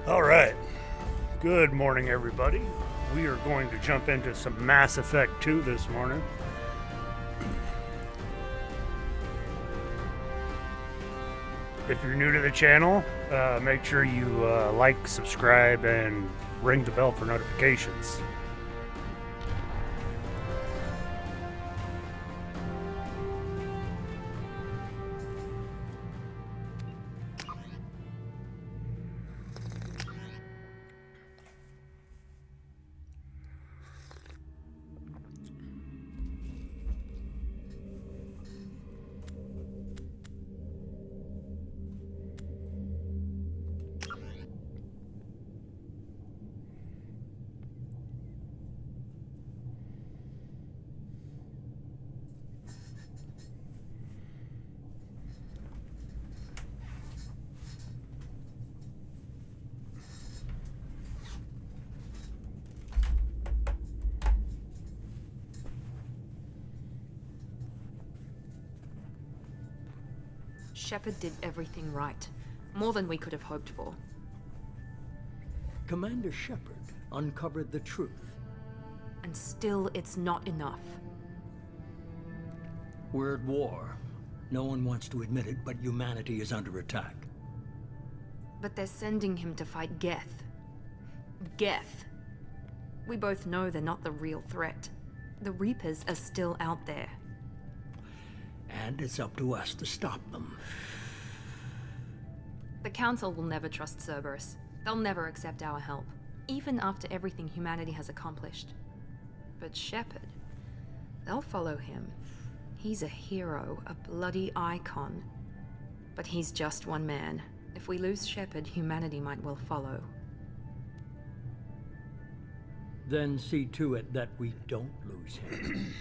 All right. Good morning, everybody. We are going to jump into some Mass Effect 2 this morning. If you're new to the channel, make sure you like, subscribe, and ring the bell for notifications. Shepard did everything right. More than we could have hoped for. Commander Shepard uncovered the truth. And still, it's not enough. We're at war. No one wants to admit it, but humanity is under attack. But they're sending him to fight Geth. Geth. We both know they're not the real threat. The Reapers are still out there. And it's up to us to stop them. The Council will never trust Cerberus. They'll never accept our help, even after everything humanity has accomplished. But Shepard, they'll follow him. He's a hero, a bloody icon. But he's just one man. If we lose Shepard, humanity might well follow. Then see to it that we don't lose him.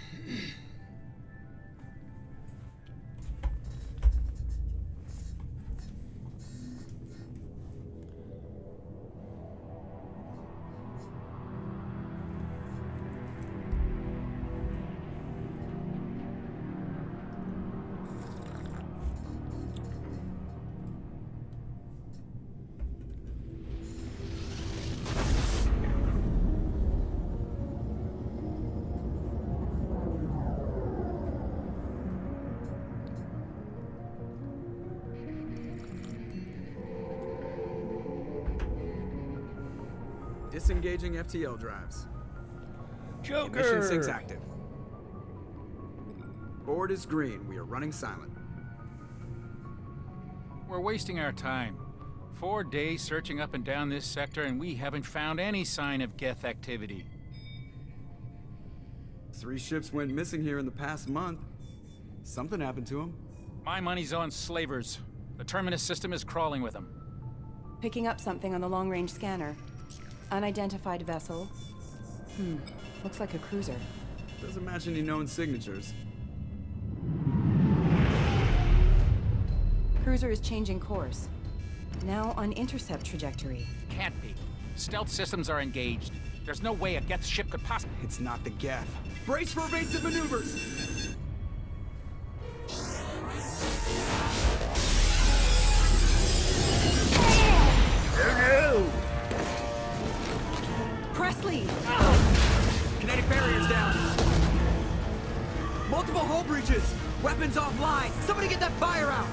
Disengaging FTL drives. Joker! Emission sinks active. Board is green. We are running silent. We're wasting our time. 4 days searching up and down this sector, and we haven't found any sign of Geth activity. 3 ships went missing here in the past month. Something happened to them. My money's on slavers. The Terminus system is crawling with them. Picking up something on the long-range scanner. Unidentified vessel. Looks like a cruiser. Doesn't match any known signatures. Cruiser is changing course. Now on intercept trajectory. Can't be. Stealth systems are engaged. There's no way a Geth ship could possibly... It's not the Geth. Brace for evasive maneuvers! Oh, Presley! Kinetic barriers down. Multiple hull breaches. Weapons offline. Somebody get that fire out.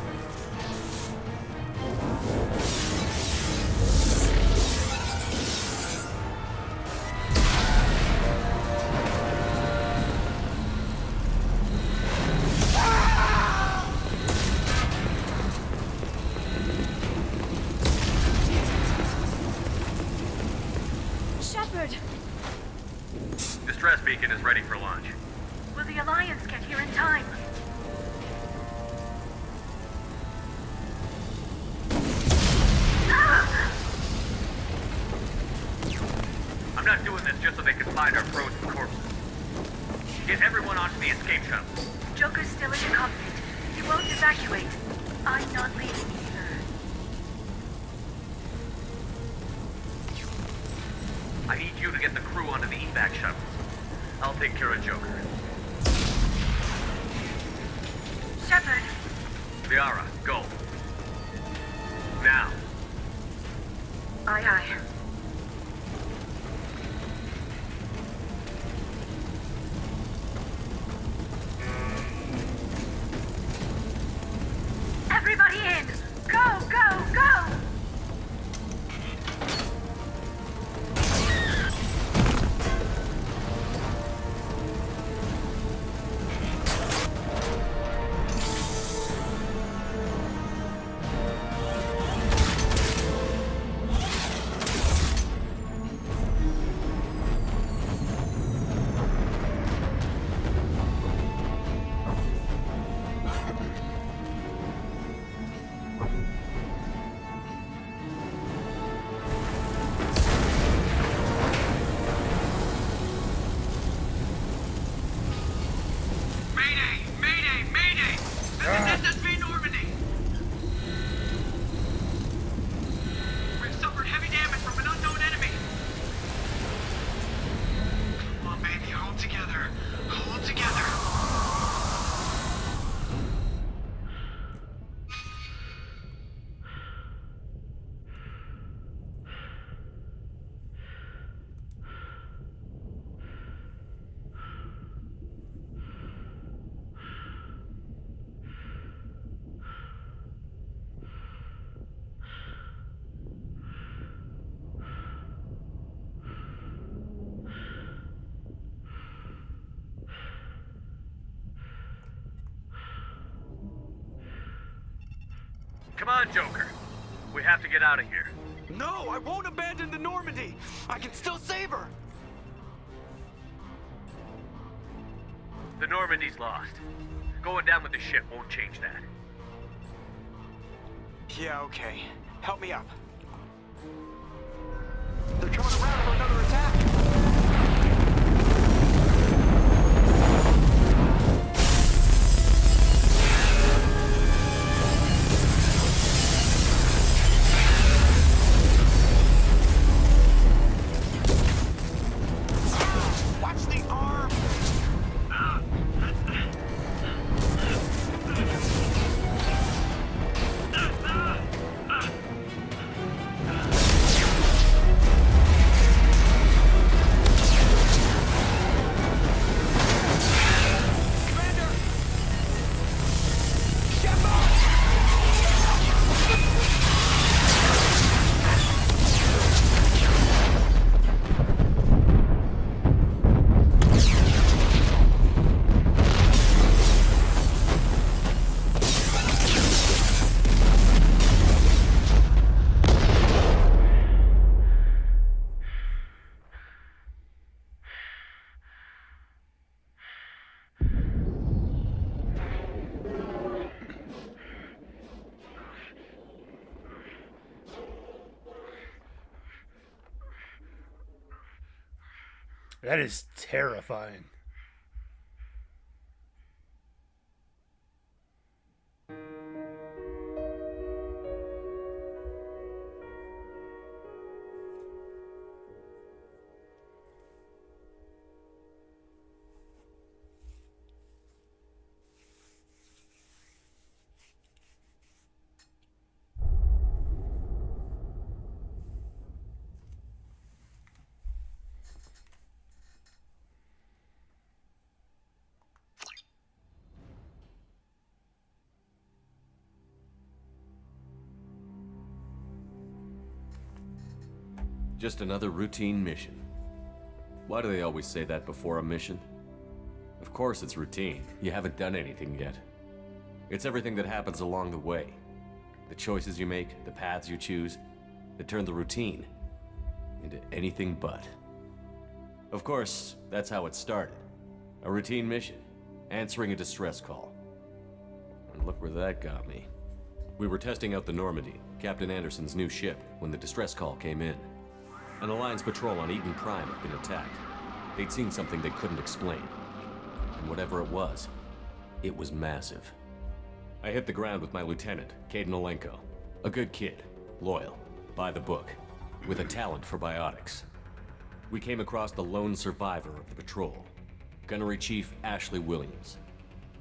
Shepard! Distress beacon is ready for launch. Will the Alliance get here in time? I'm not doing this just so they can find our frozen corpses. Get everyone onto the escape shuttle. Joker's still in the cockpit. He won't evacuate. I'm not leaving either. I need you to get the crew onto the evac shuttles. I'll take care of Joker. Shepard! Liara, go. Now. Aye, aye. Everybody in! Go, go, go! Come on, Joker. We have to get out of here. No, I won't abandon the Normandy. I can still save her. The Normandy's lost. Going down with the ship won't change that. Yeah, okay. Help me up. They're coming around for another attack. That is terrifying. Just another routine mission. Why do they always say that before a mission? Of course it's routine. You haven't done anything yet. It's everything that happens along the way. The choices you make, the paths you choose, that turn the routine into anything but. Of course, that's how it started. A routine mission, answering a distress call. And look where that got me. We were testing out the Normandy, Captain Anderson's new ship, when the distress call came in. An Alliance patrol on Eden Prime had been attacked. They'd seen something they couldn't explain. And whatever it was massive. I hit the ground with my lieutenant, Kaidan Alenko. A good kid, loyal, by the book, with a talent for biotics. We came across the lone survivor of the patrol, Gunnery Chief Ashley Williams.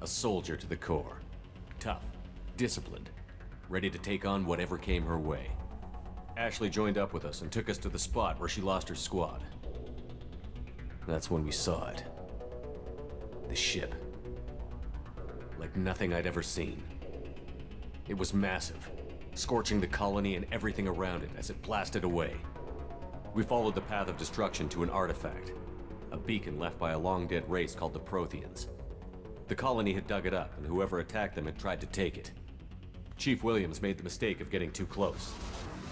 A soldier to the core. Tough, disciplined, ready to take on whatever came her way. Ashley joined up with us and took us to the spot where she lost her squad. That's when we saw it. The ship. Like nothing I'd ever seen. It was massive, scorching the colony and everything around it as it blasted away. We followed the path of destruction to an artifact, a beacon left by a long-dead race called the Protheans. The colony had dug it up, and whoever attacked them had tried to take it. Chief Williams made the mistake of getting too close.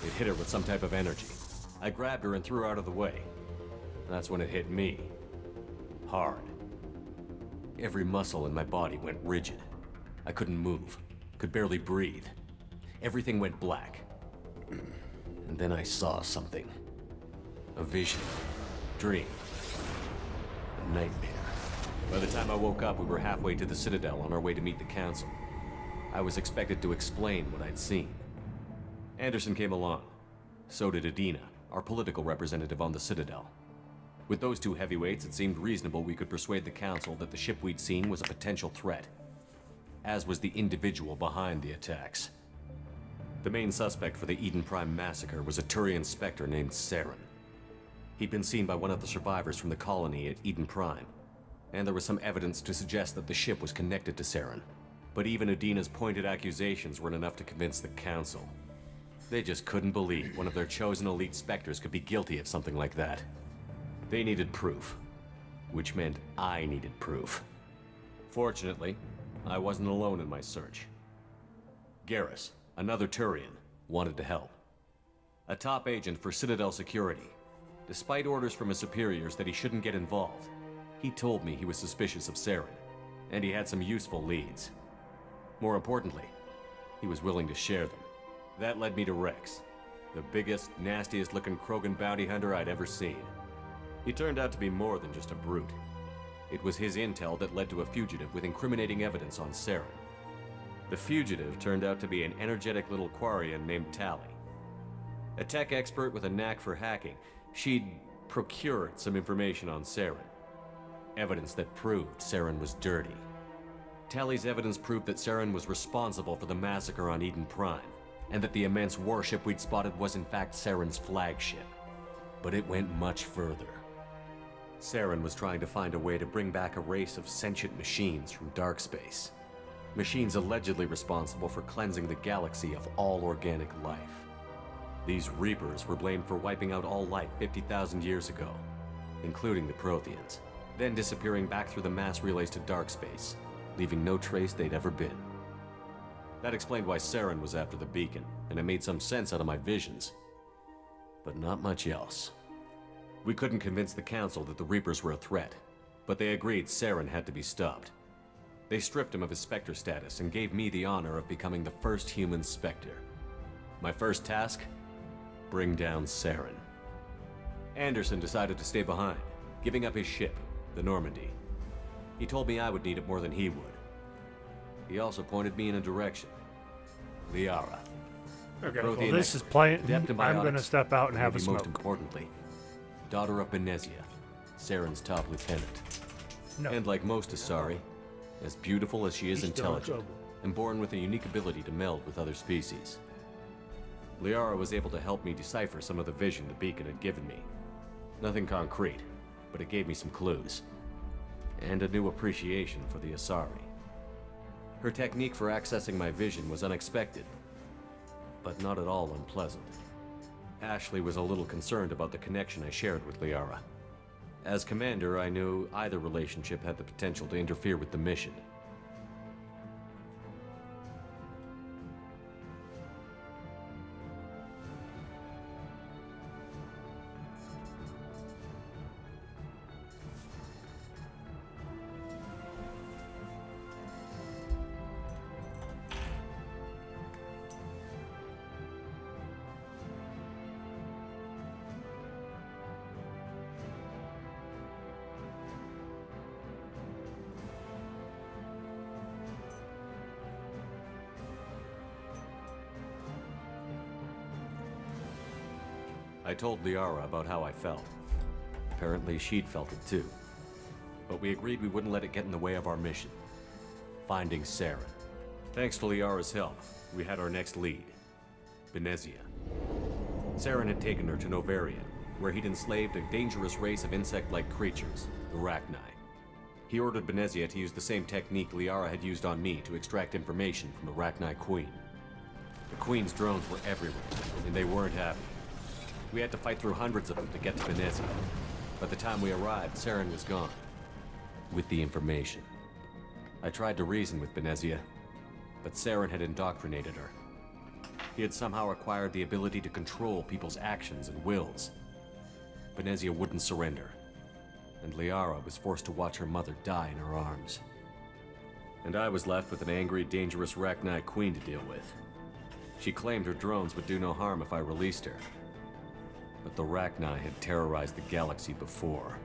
It hit her with some type of energy. I grabbed her and threw her out of the way. That's when it hit me. Hard. Every muscle in my body went rigid. I couldn't move, could barely breathe. Everything went black. And then I saw something. A vision. Dream. A nightmare. By the time I woke up, we were halfway to the Citadel on our way to meet the Council. I was expected to explain what I'd seen. Anderson came along. So did Adina, our political representative on the Citadel. With those two heavyweights, it seemed reasonable we could persuade the Council that the ship we'd seen was a potential threat, as was the individual behind the attacks. The main suspect for the Eden Prime massacre was a Turian Spectre named Saren. He'd been seen by one of the survivors from the colony at Eden Prime, and there was some evidence to suggest that the ship was connected to Saren. But even Adina's pointed accusations weren't enough to convince the Council. They just couldn't believe one of their chosen elite Spectres could be guilty of something like that. They needed proof, which meant I needed proof. Fortunately, I wasn't alone in my search. Garrus, another Turian, wanted to help. A top agent for Citadel Security. Despite orders from his superiors that he shouldn't get involved, he told me he was suspicious of Saren, and he had some useful leads. More importantly, he was willing to share them. That led me to Rex, the biggest, nastiest-looking Krogan bounty hunter I'd ever seen. He turned out to be more than just a brute. It was his intel that led to a fugitive with incriminating evidence on Saren. The fugitive turned out to be an energetic little Quarian named Tali. A tech expert with a knack for hacking, she'd procured some information on Saren. Evidence that proved Saren was dirty. Tali's evidence proved that Saren was responsible for the massacre on Eden Prime, and that the immense warship we'd spotted was in fact Saren's flagship. But it went much further. Saren was trying to find a way to bring back a race of sentient machines from dark space. Machines allegedly responsible for cleansing the galaxy of all organic life. These Reapers were blamed for wiping out all life 50,000 years ago, including the Protheans, then disappearing back through the mass relays to dark space, leaving no trace they'd ever been. That explained why Saren was after the beacon, and it made some sense out of my visions. But not much else. We couldn't convince the Council that the Reapers were a threat, but they agreed Saren had to be stopped. They stripped him of his Spectre status and gave me the honor of becoming the first human Spectre. My first task? Bring down Saren. Anderson decided to stay behind, giving up his ship, the Normandy. He told me I would need it more than he would. He also pointed me in a direction. Liara. Okay, Prothean well, this is expert, playing. adept in I'm going to biotics, step out and have a maybe smoke. most importantly, daughter of Benezia, Saren's top lieutenant. No. And like most Asari, as beautiful as she is He's still in intelligent, trouble. and born with a unique ability to meld with other species. Liara was able to help me decipher some of the vision the beacon had given me. Nothing concrete, but it gave me some clues. And a new appreciation for the Asari. Her technique for accessing my vision was unexpected, but not at all unpleasant. Ashley was a little concerned about the connection I shared with Liara. As commander, I knew either relationship had the potential to interfere with the mission. I told Liara about how I felt. Apparently, she'd felt it too. But we agreed we wouldn't let it get in the way of our mission. Finding Saren. Thanks to Liara's help, we had our next lead. Benezia. Saren had taken her to Novaria, where he'd enslaved a dangerous race of insect-like creatures, the Rachni. He ordered Benezia to use the same technique Liara had used on me to extract information from the Rachni Queen. The Queen's drones were everywhere, and they weren't happy. We had to fight through hundreds of them to get to Benezia. By the time we arrived, Saren was gone. With the information. I tried to reason with Benezia, but Saren had indoctrinated her. He had somehow acquired the ability to control people's actions and wills. Benezia wouldn't surrender, and Liara was forced to watch her mother die in her arms. And I was left with an angry, dangerous Rachni Queen to deal with. She claimed her drones would do no harm if I released her. But the Rachni had terrorized the galaxy before.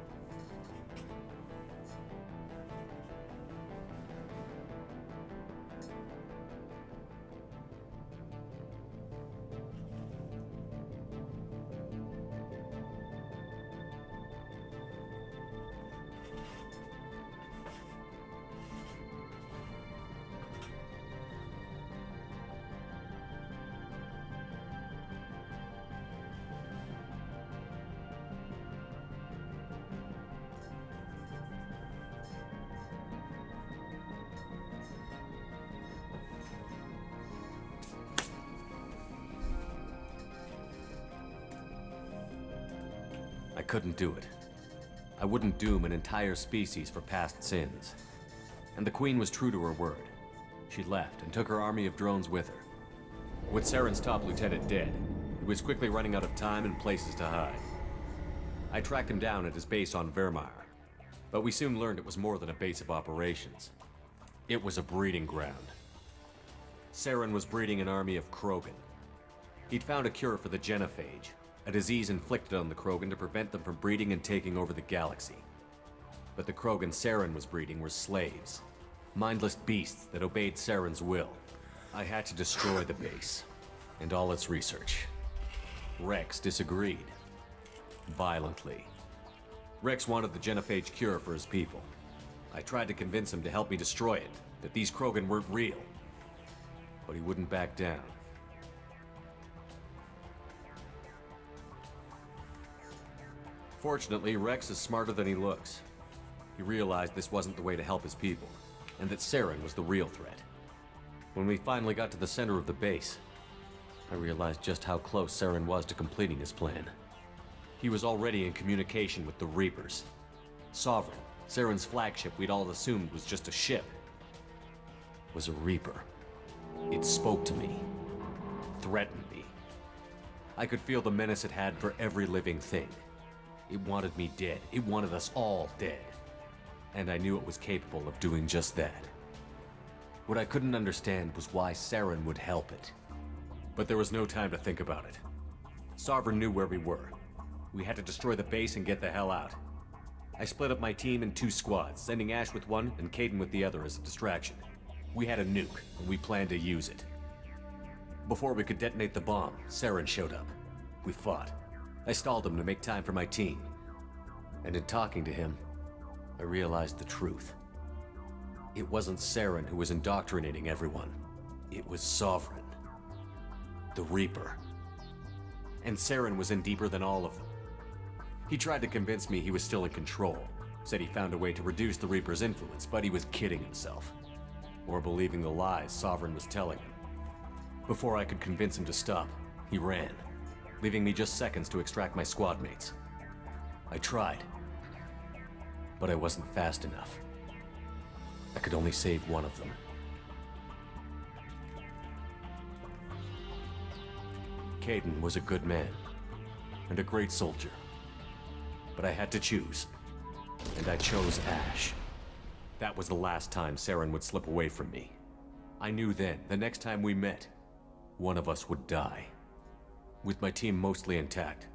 I couldn't do it. I wouldn't doom an entire species for past sins. And the Queen was true to her word. She left and took her army of drones with her. With Saren's top lieutenant dead, he was quickly running out of time and places to hide. I tracked him down at his base on Vermeer, but we soon learned it was more than a base of operations. It was a breeding ground. Saren was breeding an army of Krogan. He'd found a cure for the genophage, a disease inflicted on the Krogan to prevent them from breeding and taking over the galaxy. But the Krogan Saren was breeding were slaves, mindless beasts that obeyed Saren's will. I had to destroy the base, and all its research. Rex disagreed. Violently. Rex wanted the genophage cure for his people. I tried to convince him to help me destroy it, that these Krogan weren't real. But he wouldn't back down. Fortunately, Rex is smarter than he looks. He realized this wasn't the way to help his people, and that Saren was the real threat. When we finally got to the center of the base, I realized just how close Saren was to completing his plan. He was already in communication with the Reapers. Sovereign, Saren's flagship we'd all assumed was just a ship, was a Reaper. It spoke to me, threatened me. I could feel the menace it had for every living thing. It wanted me dead. It wanted us all dead. And I knew it was capable of doing just that. What I couldn't understand was why Saren would help it. But there was no time to think about it. Sovereign knew where we were. We had to destroy the base and get the hell out. I split up my team in 2 squads, sending Ash with one and Kaidan with the other as a distraction. We had a nuke, and we planned to use it. Before we could detonate the bomb, Saren showed up. We fought. I stalled him to make time for my team. And in talking to him, I realized the truth. It wasn't Saren who was indoctrinating everyone. It was Sovereign. The Reaper. And Saren was in deeper than all of them. He tried to convince me he was still in control. Said he found a way to reduce the Reaper's influence, but he was kidding himself. Or believing the lies Sovereign was telling him. Before I could convince him to stop, he ran, leaving me just seconds to extract my squad mates. I tried, but I wasn't fast enough. I could only save one of them. Kaidan was a good man, and a great soldier. But I had to choose, and I chose Ash. That was the last time Saren would slip away from me. I knew then, the next time we met, one of us would die. With my team mostly intact,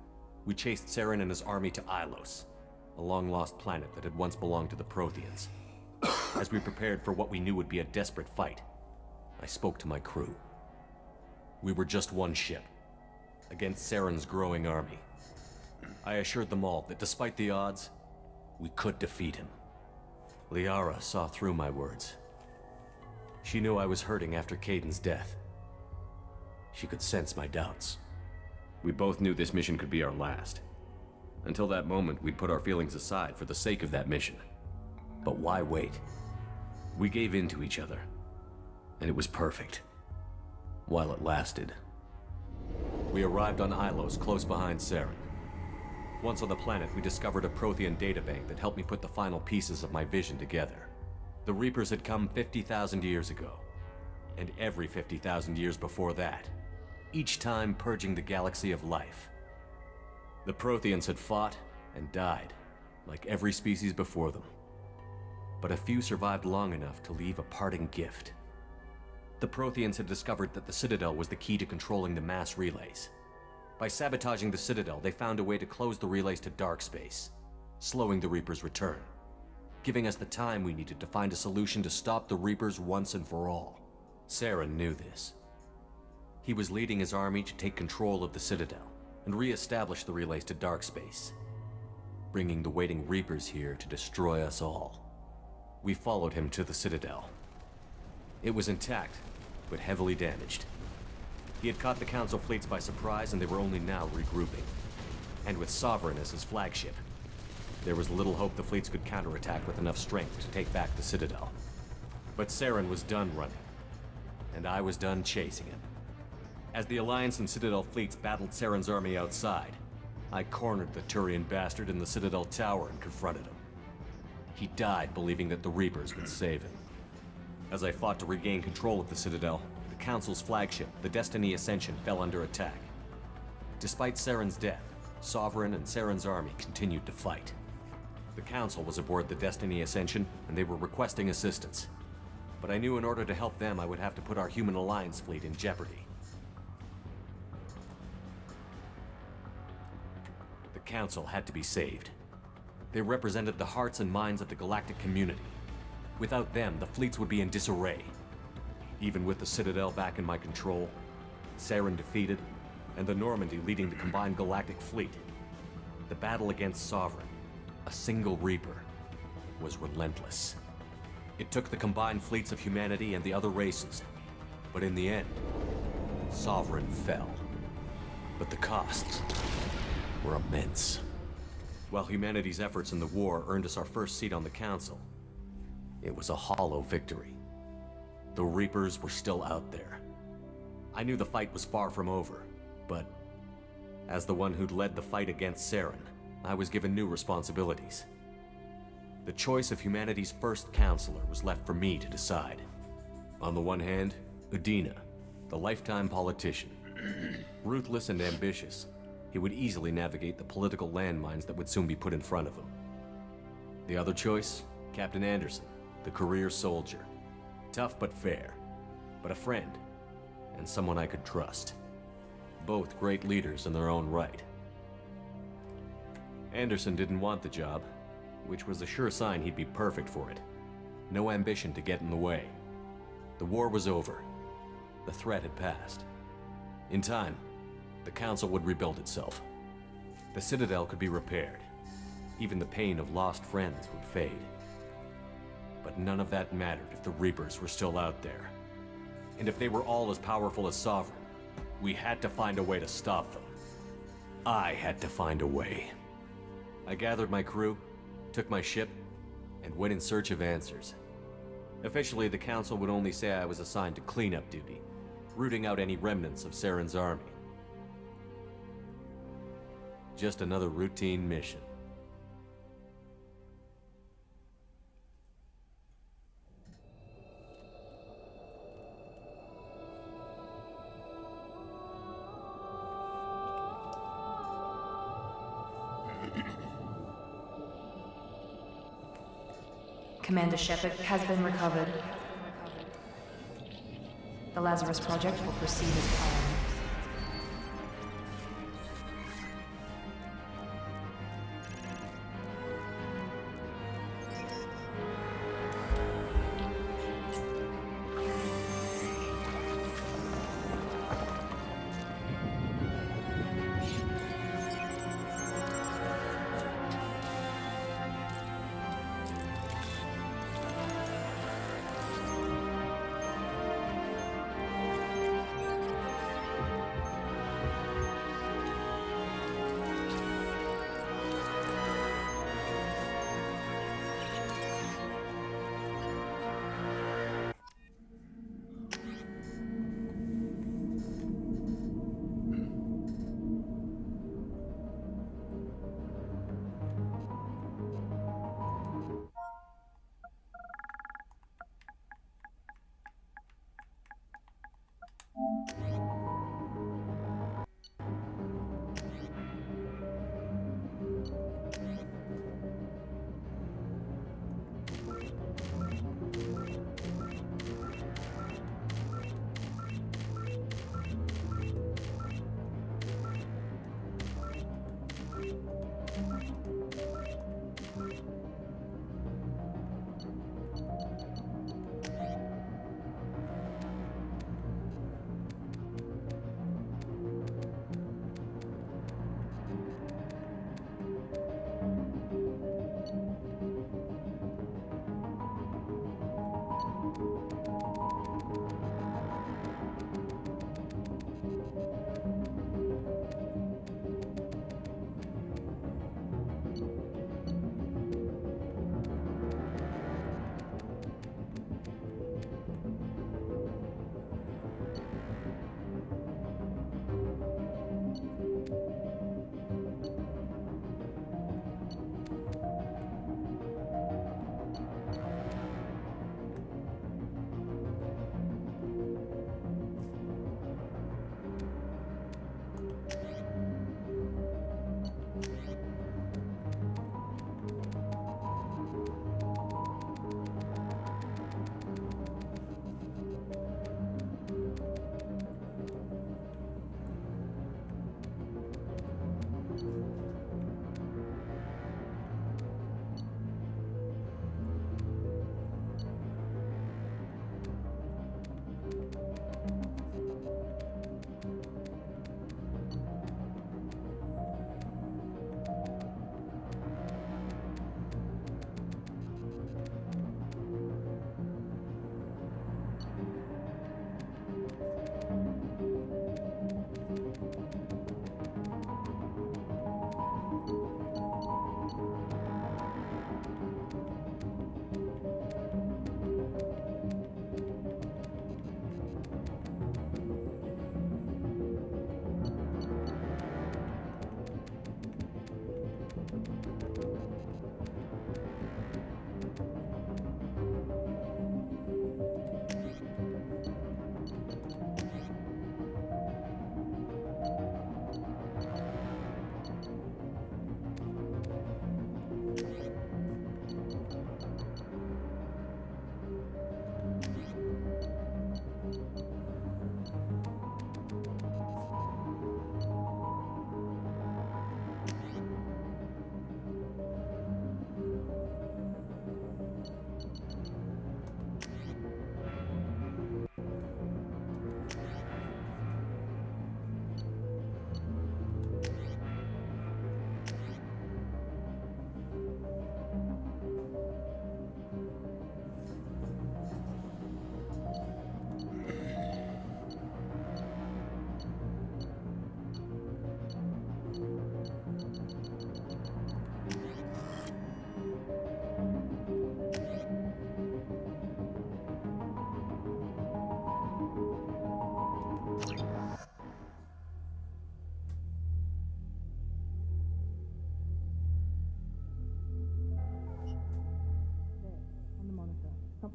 we chased Saren and his army to Ilos, a long-lost planet that had once belonged to the Protheans. As we prepared for what we knew would be a desperate fight, I spoke to my crew. We were just one ship, against Saren's growing army. I assured them all that despite the odds, we could defeat him. Liara saw through my words. She knew I was hurting after Kaidan's death. She could sense my doubts. We both knew this mission could be our last. Until that moment, we'd put our feelings aside for the sake of that mission. But why wait? We gave in to each other, and it was perfect. While it lasted. We arrived on Ilos, close behind Saren. Once on the planet, we discovered a Prothean databank that helped me put the final pieces of my vision together. The Reapers had come 50,000 years ago, and every 50,000 years before that, each time purging the galaxy of life. The Protheans had fought and died, like every species before them. But a few survived long enough to leave a parting gift. The Protheans had discovered that the Citadel was the key to controlling the mass relays. By sabotaging the Citadel, they found a way to close the relays to dark space, slowing the Reapers' return, giving us the time we needed to find a solution to stop the Reapers once and for all. Saren knew this. He was leading his army to take control of the Citadel and re-establish the relays to dark space, bringing the waiting Reapers here to destroy us all. We followed him to the Citadel. It was intact, but heavily damaged. He had caught the Council fleets by surprise, and they were only now regrouping. And with Sovereign as his flagship, there was little hope the fleets could counterattack with enough strength to take back the Citadel. But Saren was done running, and I was done chasing him. As the Alliance and Citadel fleets battled Saren's army outside, I cornered the Turian bastard in the Citadel tower and confronted him. He died believing that the Reapers would save him. As I fought to regain control of the Citadel, the Council's flagship, the Destiny Ascension, fell under attack. Despite Saren's death, Sovereign and Saren's army continued to fight. The Council was aboard the Destiny Ascension, and they were requesting assistance. But I knew in order to help them, I would have to put our Human Alliance fleet in jeopardy. The Council had to be saved. They represented the hearts and minds of the galactic community. Without them, the fleets would be in disarray. Even with the Citadel back in my control, Saren defeated, and the Normandy leading the combined galactic fleet, the battle against Sovereign, a single Reaper, was relentless. It took the combined fleets of humanity and the other races, but in the end, Sovereign fell. But the costs were immense. While humanity's efforts in the war earned us our first seat on the Council, it was a hollow victory. The Reapers were still out there. I knew the fight was far from over, but as the one who'd led the fight against Saren, I was given new responsibilities. The choice of humanity's first counselor was left for me to decide. On the one hand, Udina, the lifetime politician. Ruthless and ambitious, he would easily navigate the political landmines that would soon be put in front of him. The other choice, Captain Anderson, the career soldier. Tough but fair, but a friend, and someone I could trust. Both great leaders in their own right. Anderson didn't want the job, which was a sure sign he'd be perfect for it. No ambition to get in the way. The war was over. The threat had passed. In time, the Council would rebuild itself. The Citadel could be repaired. Even the pain of lost friends would fade. But none of that mattered if the Reapers were still out there. And if they were all as powerful as Sovereign, we had to find a way to stop them. I had to find a way. I gathered my crew, took my ship, and went in search of answers. Officially, the Council would only say I was assigned to cleanup duty, rooting out any remnants of Saren's army. Just another routine mission. Commander Shepard has been recovered. The Lazarus Project will proceed as planned.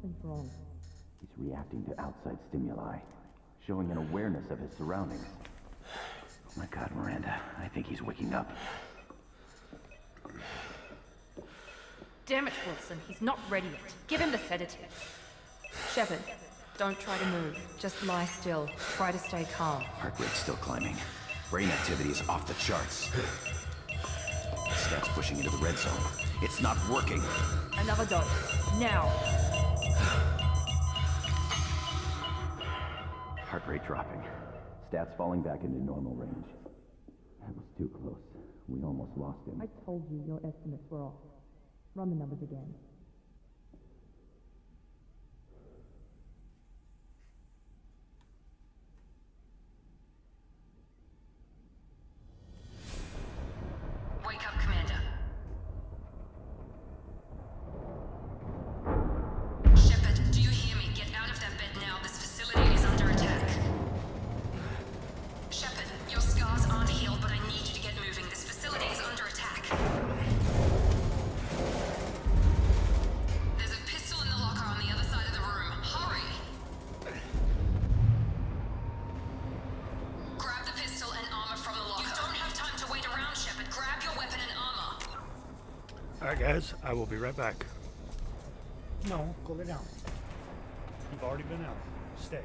Something's wrong. He's reacting to outside stimuli, showing an awareness of his surroundings. Oh my God, Miranda, I think he's waking up. Damn it, Wilson. He's not ready yet. Give him the sedative. Shepard, don't try to move. Just lie still. Try to stay calm. Heart rate's still climbing. Brain activity is off the charts. Stats pushing into the red zone. It's not working. Another dose. Now. Heart rate dropping. Stats falling back into normal range. That was too close. We almost lost him. I told you your estimates were off. Run the numbers again. Wake up, Commander. Shepard, do you hear me? Get out of that bed now. This facility is under attack. Shepard, your scars aren't healed, but I need you to get moving. This facility is under attack. There's a pistol in the locker on the other side of the room. Hurry! Grab the pistol and armor from the locker. You don't have time to wait around, Shepard. Grab your weapon and armor. Alright, guys, I will be right back. No, go lay down. You've already been out. Stay.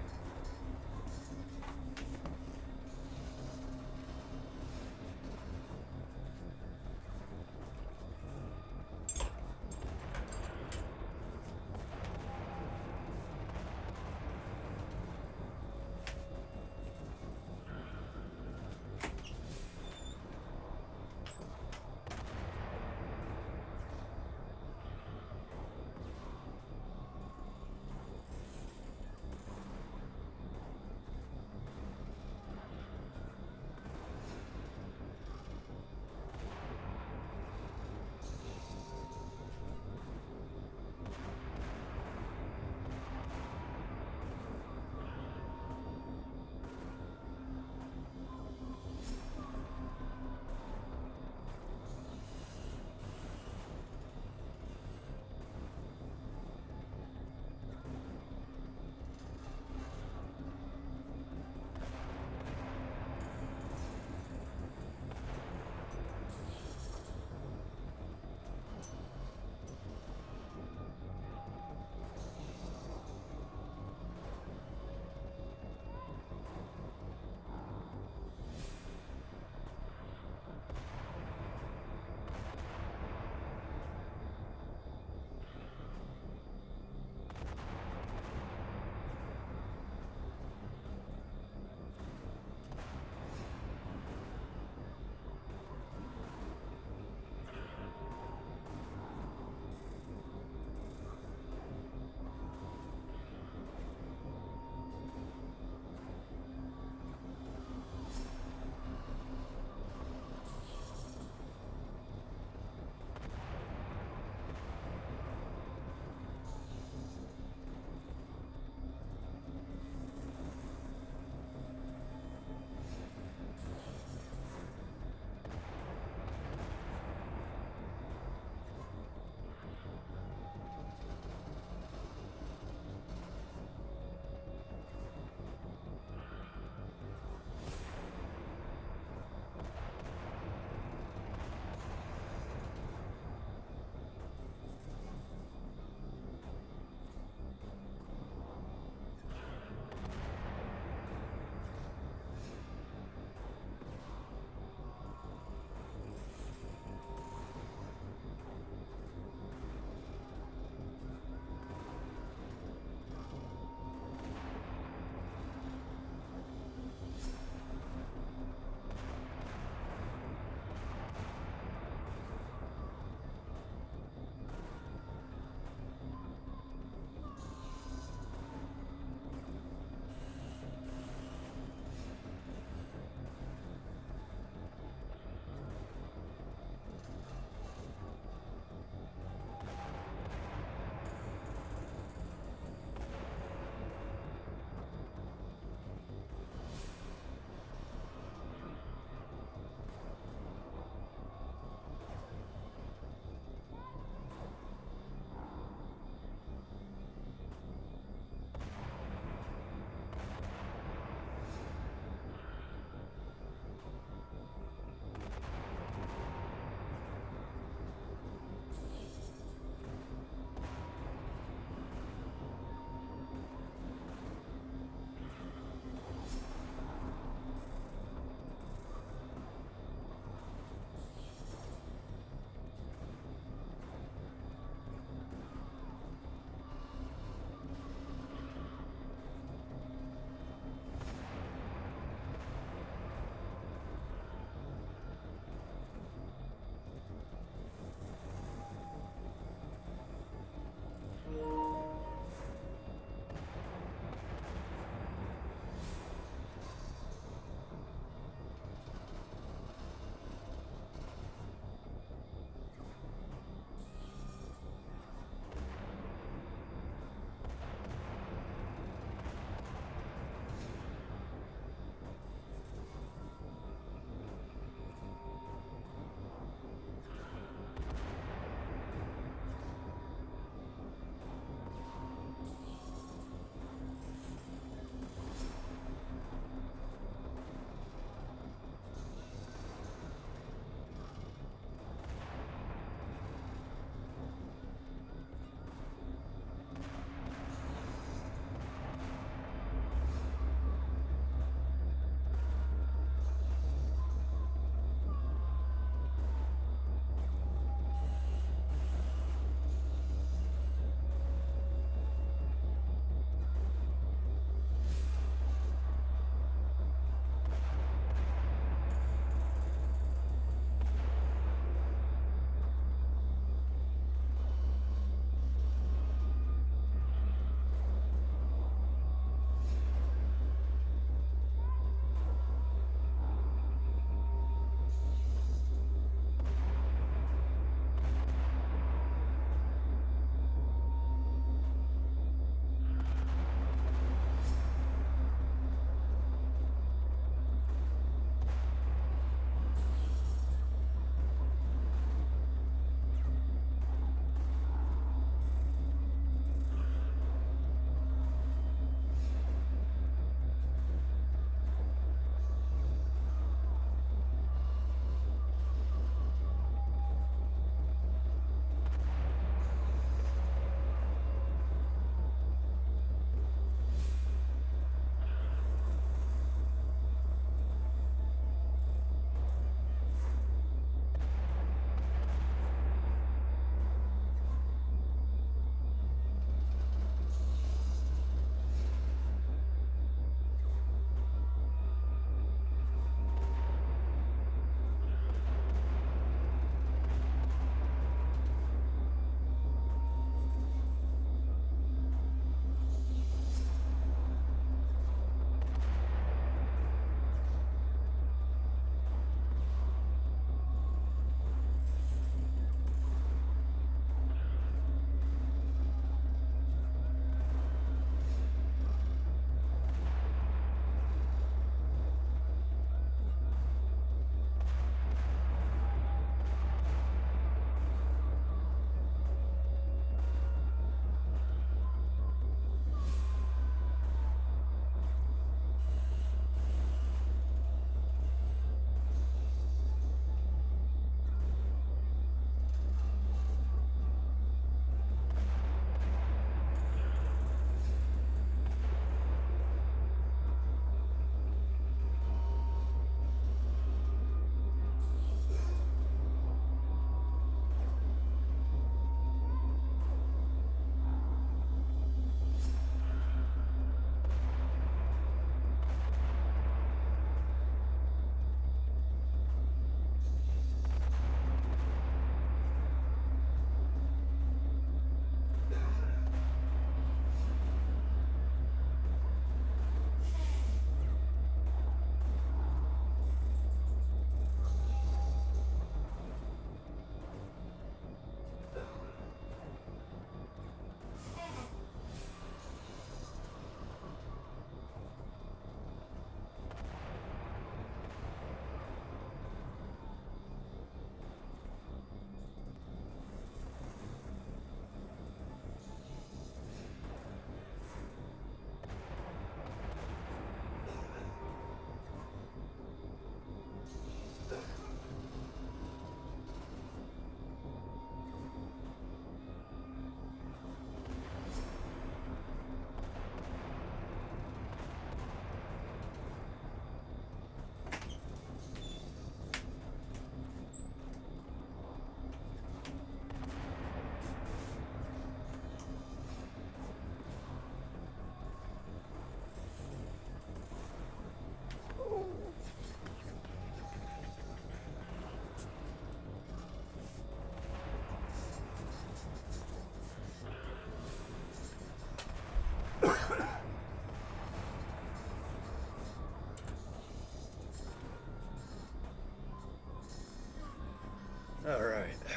Alright.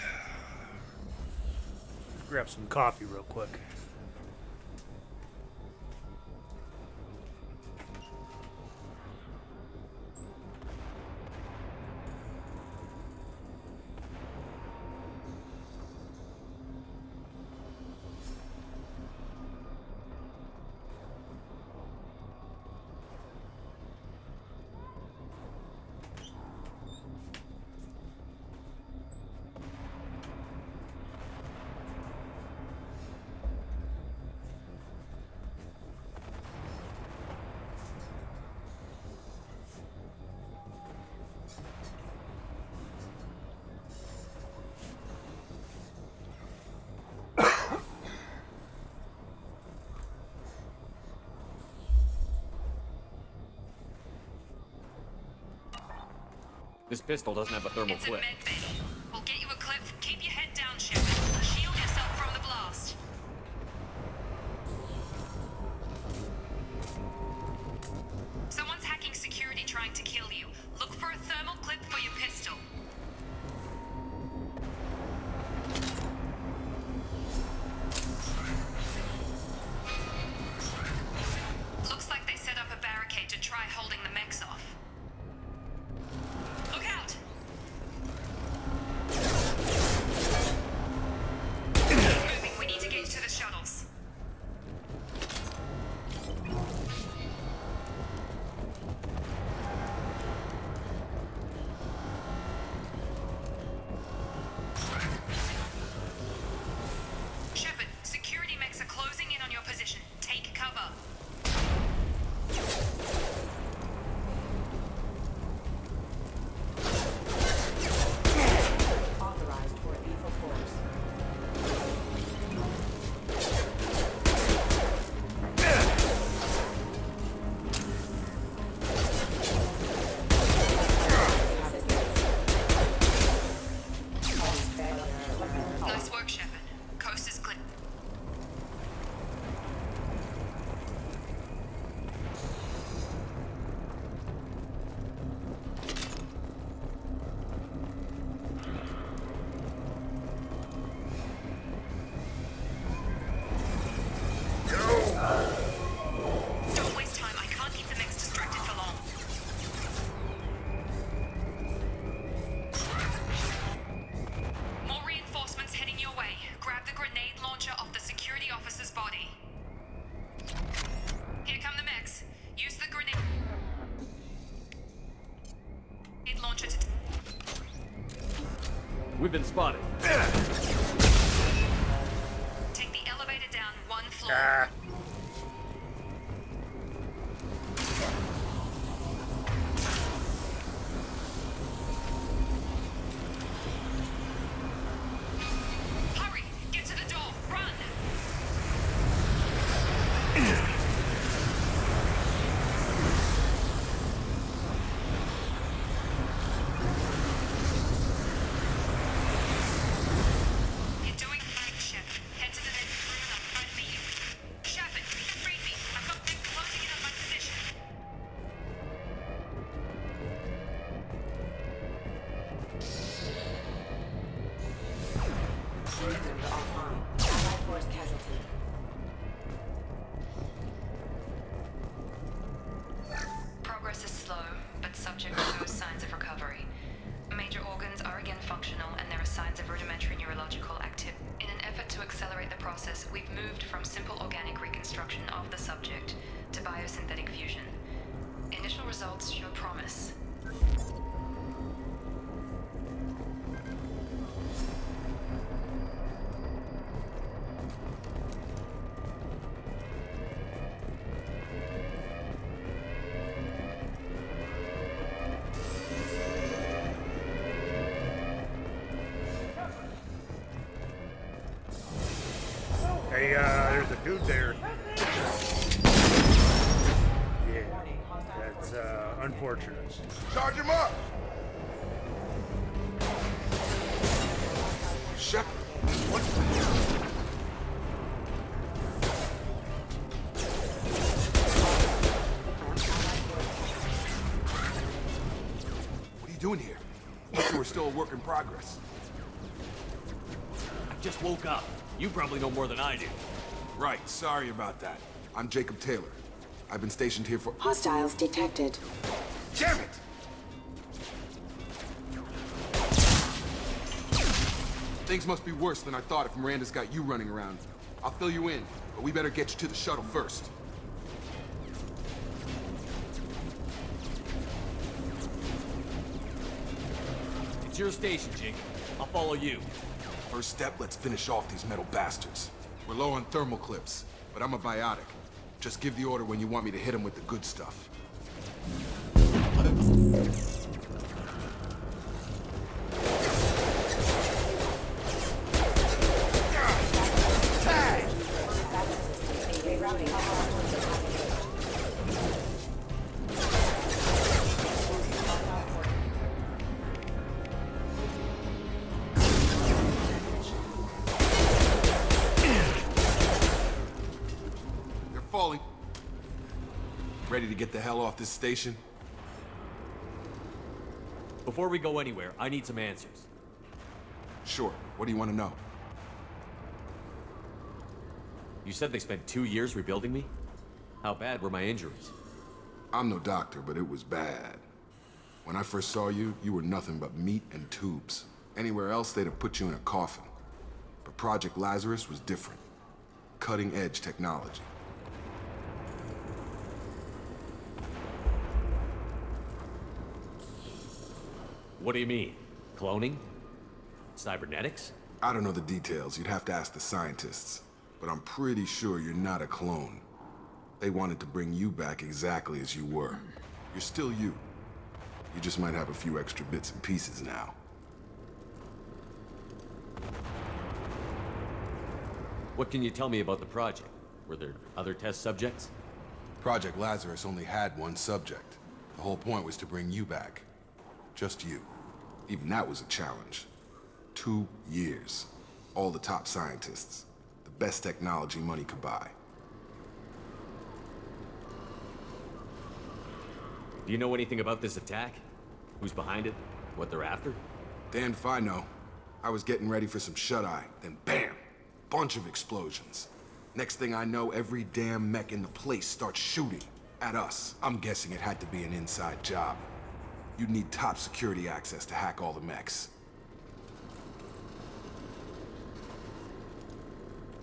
Grab some coffee real quick. This pistol doesn't have a thermal It's clip. a med bay. We'll get you a clip. Keep your head down, Shepard. Shield yourself from the blast. Someone's hacking security trying to kill you. Look for a thermal clip for your pistol. Looks like they set up a barricade to try holding the mechs off. Look out! Moving, we need to get to the shuttles. Shepard, security mechs are closing in on your position. Take cover. Authorized for lethal force. Nice work, Shepard. Coast is clear. Don't waste time. I can't keep the mechs distracted for long. More reinforcements heading your way. Grab the grenade launcher off the security officer's body. Here come the mechs. Use the grenade launcher to... We've been spotted. Take the elevator down one floor. Hurry! Get to the door! Run! You're doing fine, Shepard. Head to the next room and I'll try to meet you. Shepard, read me. I've got things closing in on my position. Member offline. Allied force casualty. Progress is slow, but subject shows signs of recovery. Major organs are again functional, and there are signs of rudimentary neurological activity. In an effort to accelerate the process, we've moved from simple organic reconstruction of the subject to biosynthetic fusion. Initial results show promise. Hey, there's a dude there. Yeah, that's unfortunate. Charge him up! Shepard, what the hell? What are you doing here? We're still a work in progress. just woke up. You probably know more than I do. Right, sorry about that. I'm Jacob Taylor. I've been stationed here for— Hostiles detected. Damn it! Things must be worse than I thought if Miranda's got you running around. I'll fill you in, but we better get you to the shuttle first. It's your station, Jake. I'll follow you. First step, let's finish off these metal bastards. We're low on thermal clips, but I'm a biotic. Just give the order when you want me to hit them with the good stuff. Falling. Ready to get the hell off this station? Before we go anywhere, I need some answers. Sure. What do you want to know? You said they spent 2 years rebuilding me? How bad were my injuries? I'm no doctor, but it was bad. When I first saw you, you were nothing but meat and tubes. Anywhere else, they'd have put you in a coffin. But Project Lazarus was different. Cutting-edge technology. What do you mean? Cloning? Cybernetics? I don't know the details. You'd have to ask the scientists. But I'm pretty sure you're not a clone. They wanted to bring you back exactly as you were. You're still you. You just might have a few extra bits and pieces now. What can you tell me about the project? Were there other test subjects? Project Lazarus only had one subject. The whole point was to bring you back. Just you. Even that was a challenge. 2 years. All the top scientists. The best technology money could buy. Do you know anything about this attack? Who's behind it? What they're after? Damned if I know. I was getting ready for some shut-eye, then bam! Bunch of explosions. Next thing I know, every damn mech in the place starts shooting at us. I'm guessing it had to be an inside job. You'd need top security access to hack all the mechs.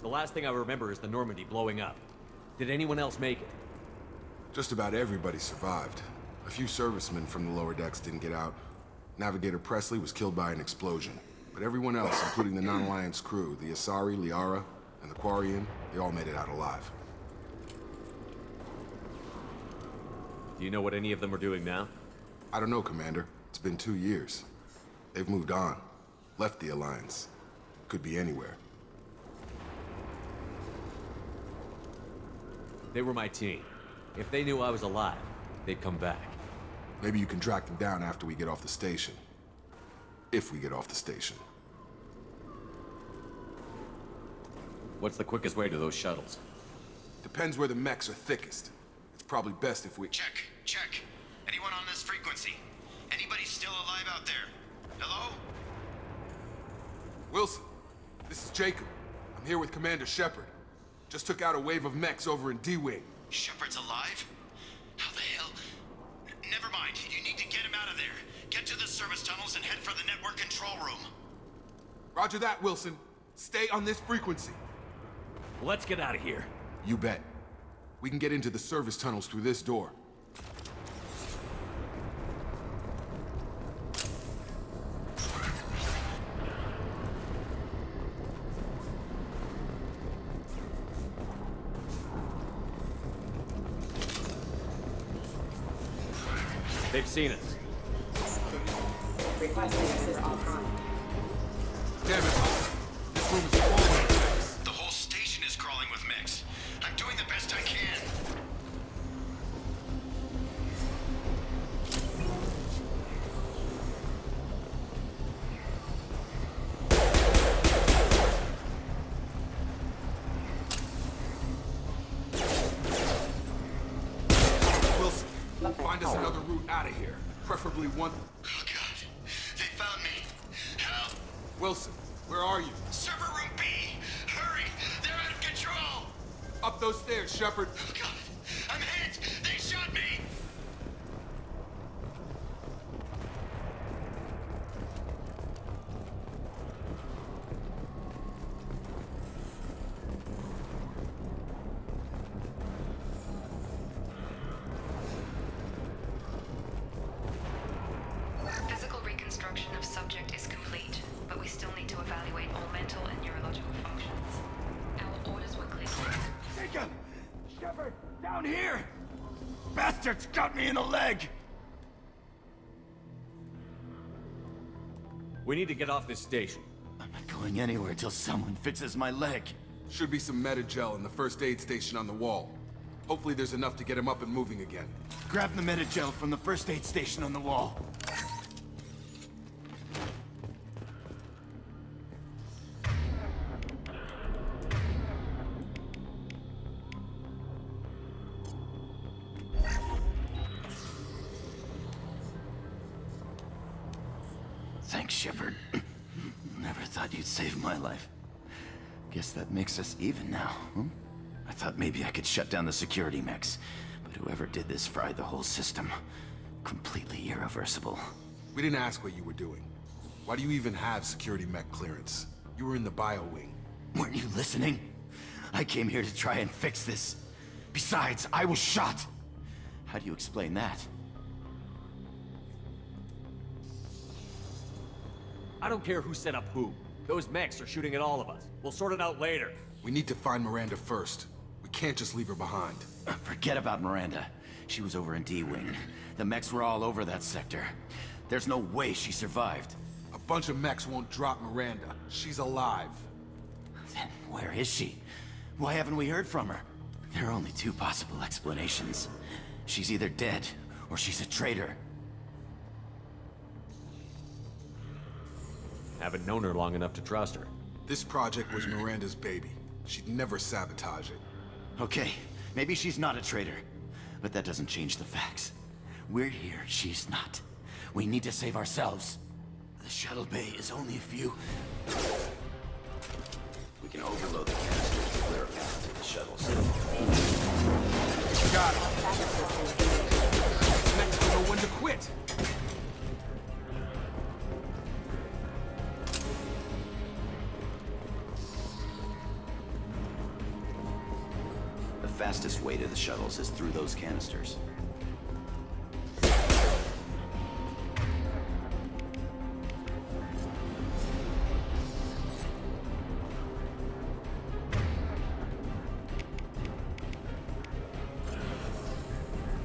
The last thing I remember is the Normandy blowing up. Did anyone else make it? Just about everybody survived. A few servicemen from the lower decks didn't get out. Navigator Presley was killed by an explosion. But everyone else, including the non-Alliance crew, the Asari, Liara, and the Quarian, they all made it out alive. Do you know what any of them are doing now? I don't know, Commander. It's been 2 years. They've moved on. Left the Alliance. Could be anywhere. They were my team. If they knew I was alive, they'd come back. Maybe you can track them down after we get off the station. If we get off the station. What's the quickest way to those shuttles? Depends where the mechs are thickest. It's probably best if we— Check. Anyone on this frequency? Anybody still alive out there? Hello? Wilson, this is Jacob. I'm here with Commander Shepard. Just took out a wave of mechs over in D-Wing. Shepard's alive? How the hell? Never mind. You need to get him out of there. Get to the service tunnels and head for the network control room. Roger that, Wilson. Stay on this frequency. Let's get out of here. You bet. We can get into the service tunnels through this door. They've seen us. Requesting access offline. Damn it, this room is full of mechs. The whole station is crawling with mechs. I'm doing the best I can. Wilson, find us another route out of here. Preferably one— Oh, God. They found me. Help. Wilson, Where are you? Server room B! Hurry! They're out of control! Up those stairs, Shepard. Oh, God! I'm hit! They shot me! Physical reconstruction of subject is complete, but we still need to evaluate all mental and neurological functions. Our orders were clear. Jacob! Shepard! Down here! Bastards got me in the leg! We need to get off this station. I'm not going anywhere till someone fixes my leg. Should be some Metagel in the first aid station on the wall. Hopefully there's enough to get him up and moving again. Grab the Metagel from the first aid station on the wall. Thanks, Shepard. Never thought you'd save my life. Guess that makes us even now, huh? I thought maybe I could shut down the security mechs, but whoever did this fried the whole system. Completely irreversible. We didn't ask what you were doing. Why do you even have security mech clearance? You were in the bio wing. Weren't you listening? I came here to try and fix this. Besides, I was shot. How do you explain that? I don't care who set up who. Those mechs are shooting at all of us. We'll sort it out later. We need to find Miranda first. We can't just leave her behind. Forget about Miranda. She was over in D-Wing. The mechs were all over that sector. There's no way she survived. A bunch of mechs won't drop Miranda. She's alive. Then where is she? Why haven't we heard from her? There are only two possible explanations. She's either dead, or she's a traitor. Haven't known her long enough to trust her. This project was Miranda's baby. She'd never sabotage it. Okay, maybe she's not a traitor. But that doesn't change the facts. We're here, she's not. We need to save ourselves. The shuttle bay is only a few... We can overload the canisters to clear a path to the shuttles. Got it. Next to know when to quit. The fastest way to the shuttles is through those canisters.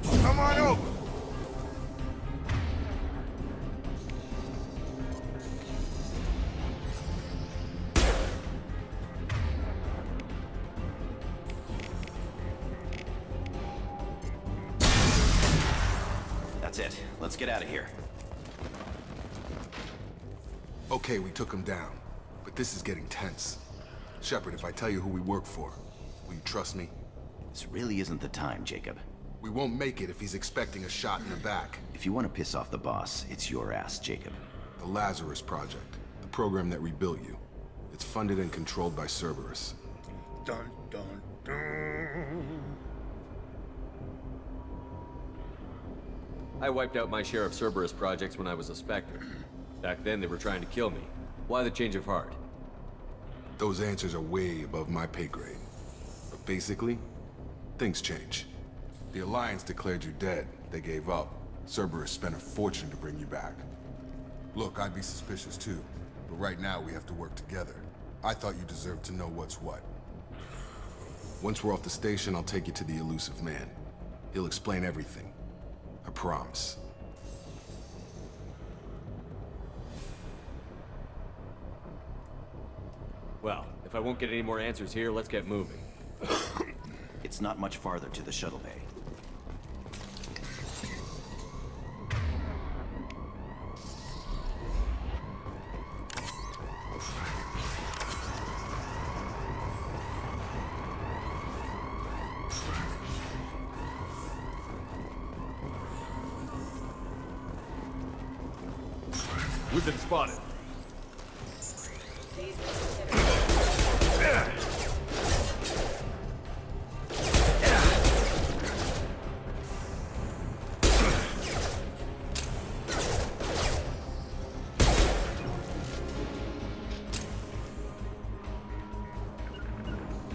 Come on over. That's it. Let's get out of here. Okay, we took him down. But this is getting tense. Shepard, if I tell you who we work for, will you trust me? This really isn't the time, Jacob. We won't make it if he's expecting a shot in the back. If you want to piss off the boss, it's your ass, Jacob. The Lazarus Project, the program that rebuilt you. It's funded and controlled by Cerberus. Dun, dun, dun. I wiped out my share of Cerberus projects when I was a Spectre. Back then, they were trying to kill me. Why the change of heart? Those answers are way above my pay grade. But basically, things change. The Alliance declared you dead. They gave up. Cerberus spent a fortune to bring you back. Look, I'd be suspicious too. But right now, we have to work together. I thought you deserved to know what's what. Once we're off the station, I'll take you to the Elusive Man. He'll explain everything. I promise. Well, if I won't get any more answers here, let's get moving. It's not much farther to the shuttle bay. We've been spotted. These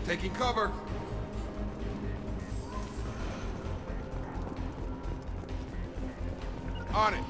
Taking cover. On it.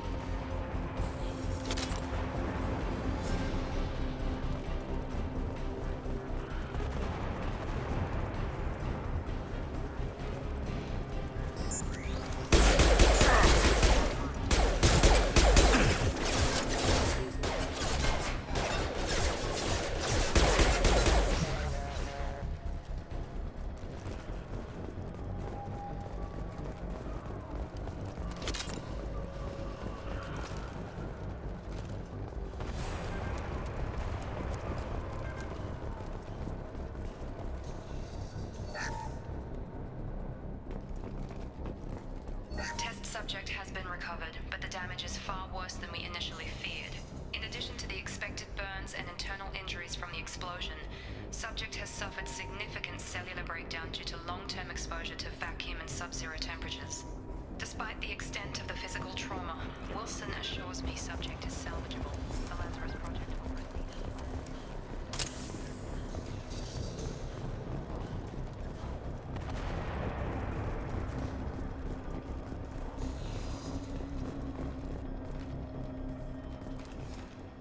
Test subject has been recovered, but the damage is far worse than we initially feared. In addition to the expected burns and internal injuries from the explosion, subject has suffered significant cellular breakdown due to long-term exposure to vacuum and sub-zero temperatures. Despite the extent of the physical trauma, Wilson assures me subject is salvageable. The Lazarus Project will proceed.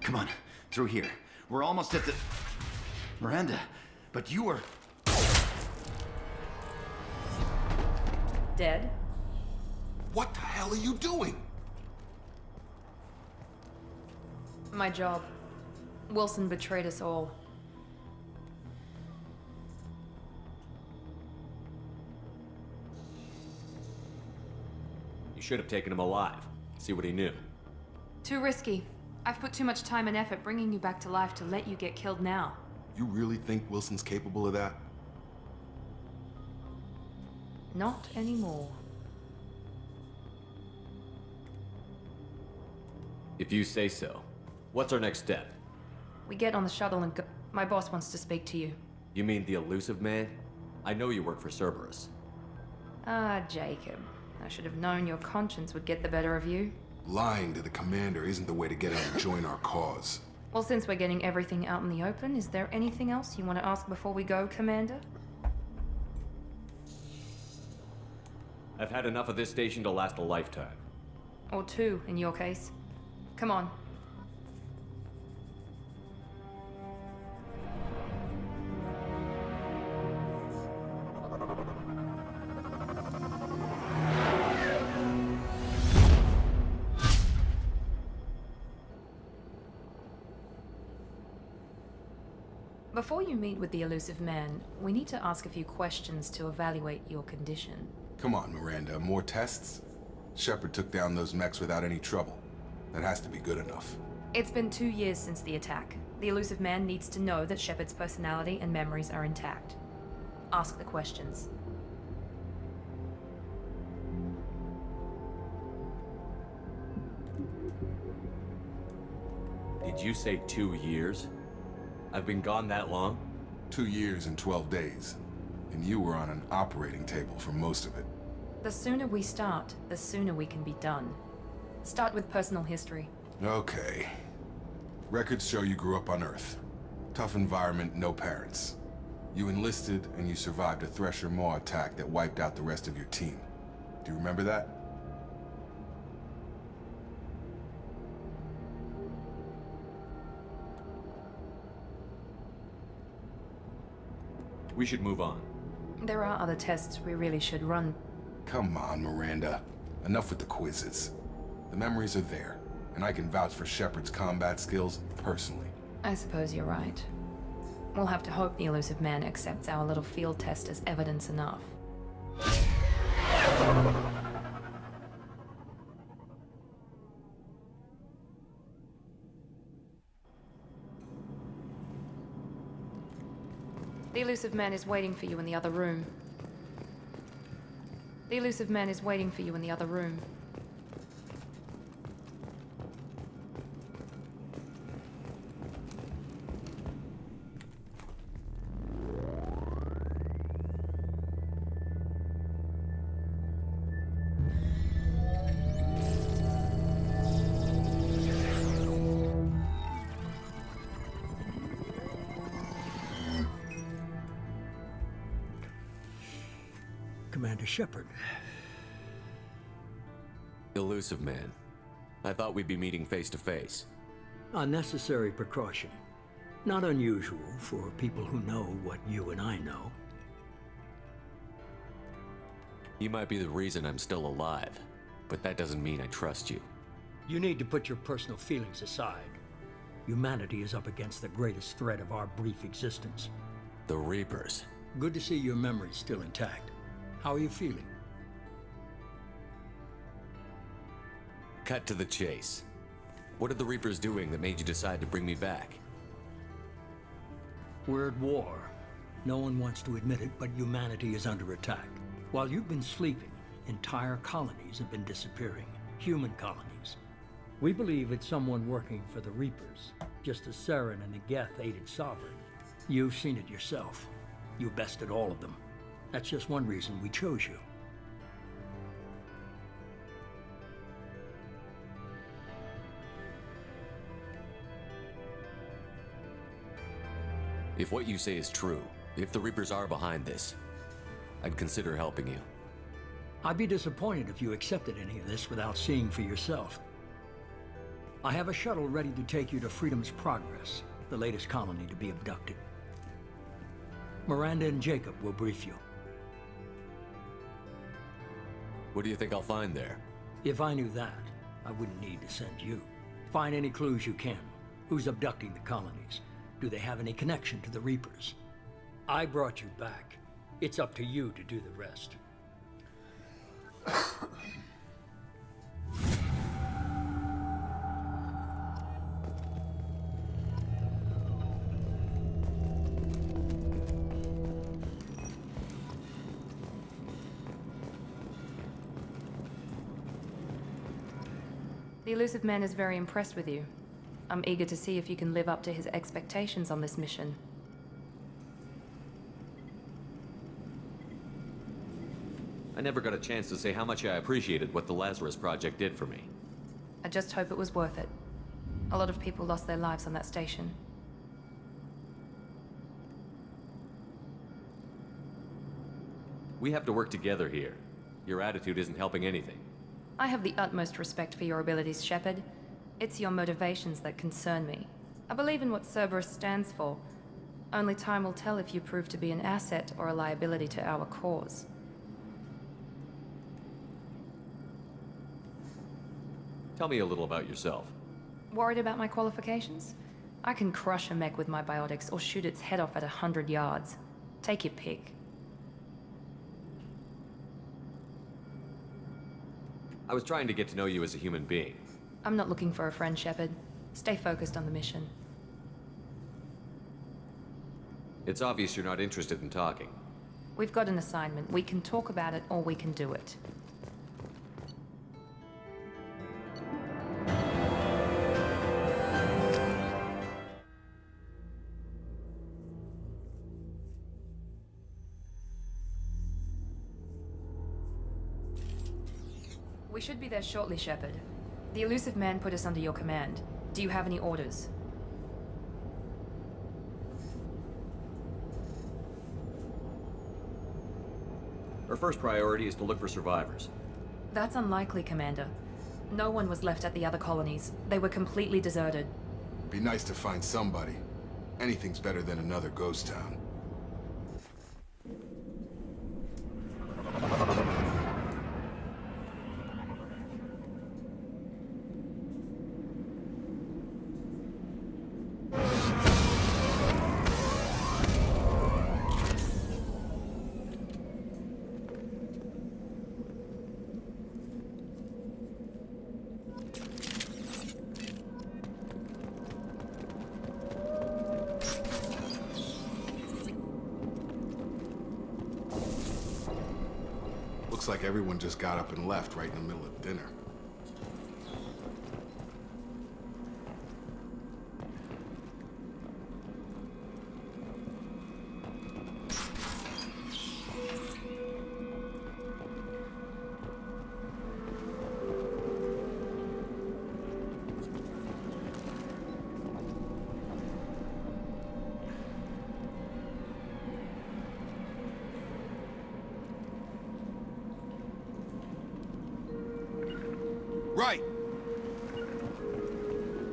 Come on, through here. We're almost at the... Miranda, but you were... Dead? What the hell are you doing? My job. Wilson betrayed us all. You should have taken him alive. See what he knew. Too risky. I've put too much time and effort bringing you back to life to let you get killed now. You really think Wilson's capable of that? Not anymore. If you say so. What's our next step? We get on the shuttle and go. My boss wants to speak to you. You mean the elusive man? I know you work for Cerberus. Ah, Jacob. I should have known your conscience would get the better of you. Lying to the commander isn't the way to get him to join our cause. Well, since we're getting everything out in the open, is there anything else you want to ask before we go, Commander? I've had enough of this station to last a lifetime. Or two, in your case. Come on. Before you meet with the elusive man, we need to ask a few questions to evaluate your condition. Come on, Miranda, more tests? Shepard took down those mechs without any trouble. That has to be good enough. It's been 2 years since the attack. The elusive man needs to know that Shepard's personality and memories are intact. Ask the questions. Did you say 2 years? I've been gone that long? 2 years and 12 days. And you were on an operating table for most of it. The sooner we start, the sooner we can be done. Start with personal history. Okay. Records show you grew up on Earth. Tough environment, no parents. You enlisted and you survived a Thresher Maw attack that wiped out the rest of your team. Do you remember that? We should move on. There are other tests we really should run. Come on, Miranda. Enough with the quizzes. The memories are there, and I can vouch for Shepard's combat skills personally. I suppose you're right. We'll have to hope the elusive man accepts our little field test as evidence enough. The elusive man is waiting for you in the other room. The elusive man is waiting for you in the other room. Commander Shepard. Elusive Man. I thought we'd be meeting face to face. A necessary precaution. Not unusual for people who know what you and I know. You might be the reason I'm still alive, but that doesn't mean I trust you. You need to put your personal feelings aside. Humanity is up against the greatest threat of our brief existence. The Reapers. Good to see your memory's still intact. How are you feeling? Cut to the chase. What are the Reapers doing that made you decide to bring me back? We're at war. No one wants to admit it, but humanity is under attack. While you've been sleeping, entire colonies have been disappearing. Human colonies. We believe it's someone working for the Reapers, just as Saren and the Geth aided Sovereign. You've seen it yourself. You bested all of them. That's just one reason we chose you. If what you say is true, if the Reapers are behind this, I'd consider helping you. I'd be disappointed if you accepted any of this without seeing for yourself. I have a shuttle ready to take you to Freedom's Progress, the latest colony to be abducted. Miranda and Jacob will brief you. What do you think I'll find there? If I knew that, I wouldn't need to send you. Find any clues you can. Who's abducting the colonies? Do they have any connection to the Reapers? I brought you back. It's up to you to do the rest. The Elusive Man is very impressed with you. I'm eager to see if you can live up to his expectations on this mission. I never got a chance to say how much I appreciated what the Lazarus Project did for me. I just hope it was worth it. A lot of people lost their lives on that station. We have to work together here. Your attitude isn't helping anything. I have the utmost respect for your abilities, Shepard. It's your motivations that concern me. I believe in what Cerberus stands for. Only time will tell if you prove to be an asset or a liability to our cause. Tell me a little about yourself. Worried about my qualifications? I can crush a mech with my biotics or shoot its head off at 100 yards. Take your pick. I was trying to get to know you as a human being. I'm not looking for a friend, Shepard. Stay focused on the mission. It's obvious you're not interested in talking. We've got an assignment. We can talk about it or we can do it. We should be there shortly, Shepard. The Elusive Man put us under your command. Do you have any orders? Our first priority is to look for survivors. That's unlikely, Commander. No one was left at the other colonies. They were completely deserted. Be nice to find somebody. Anything's better than another ghost town. Looks like everyone just got up and left right in the middle of dinner. Right.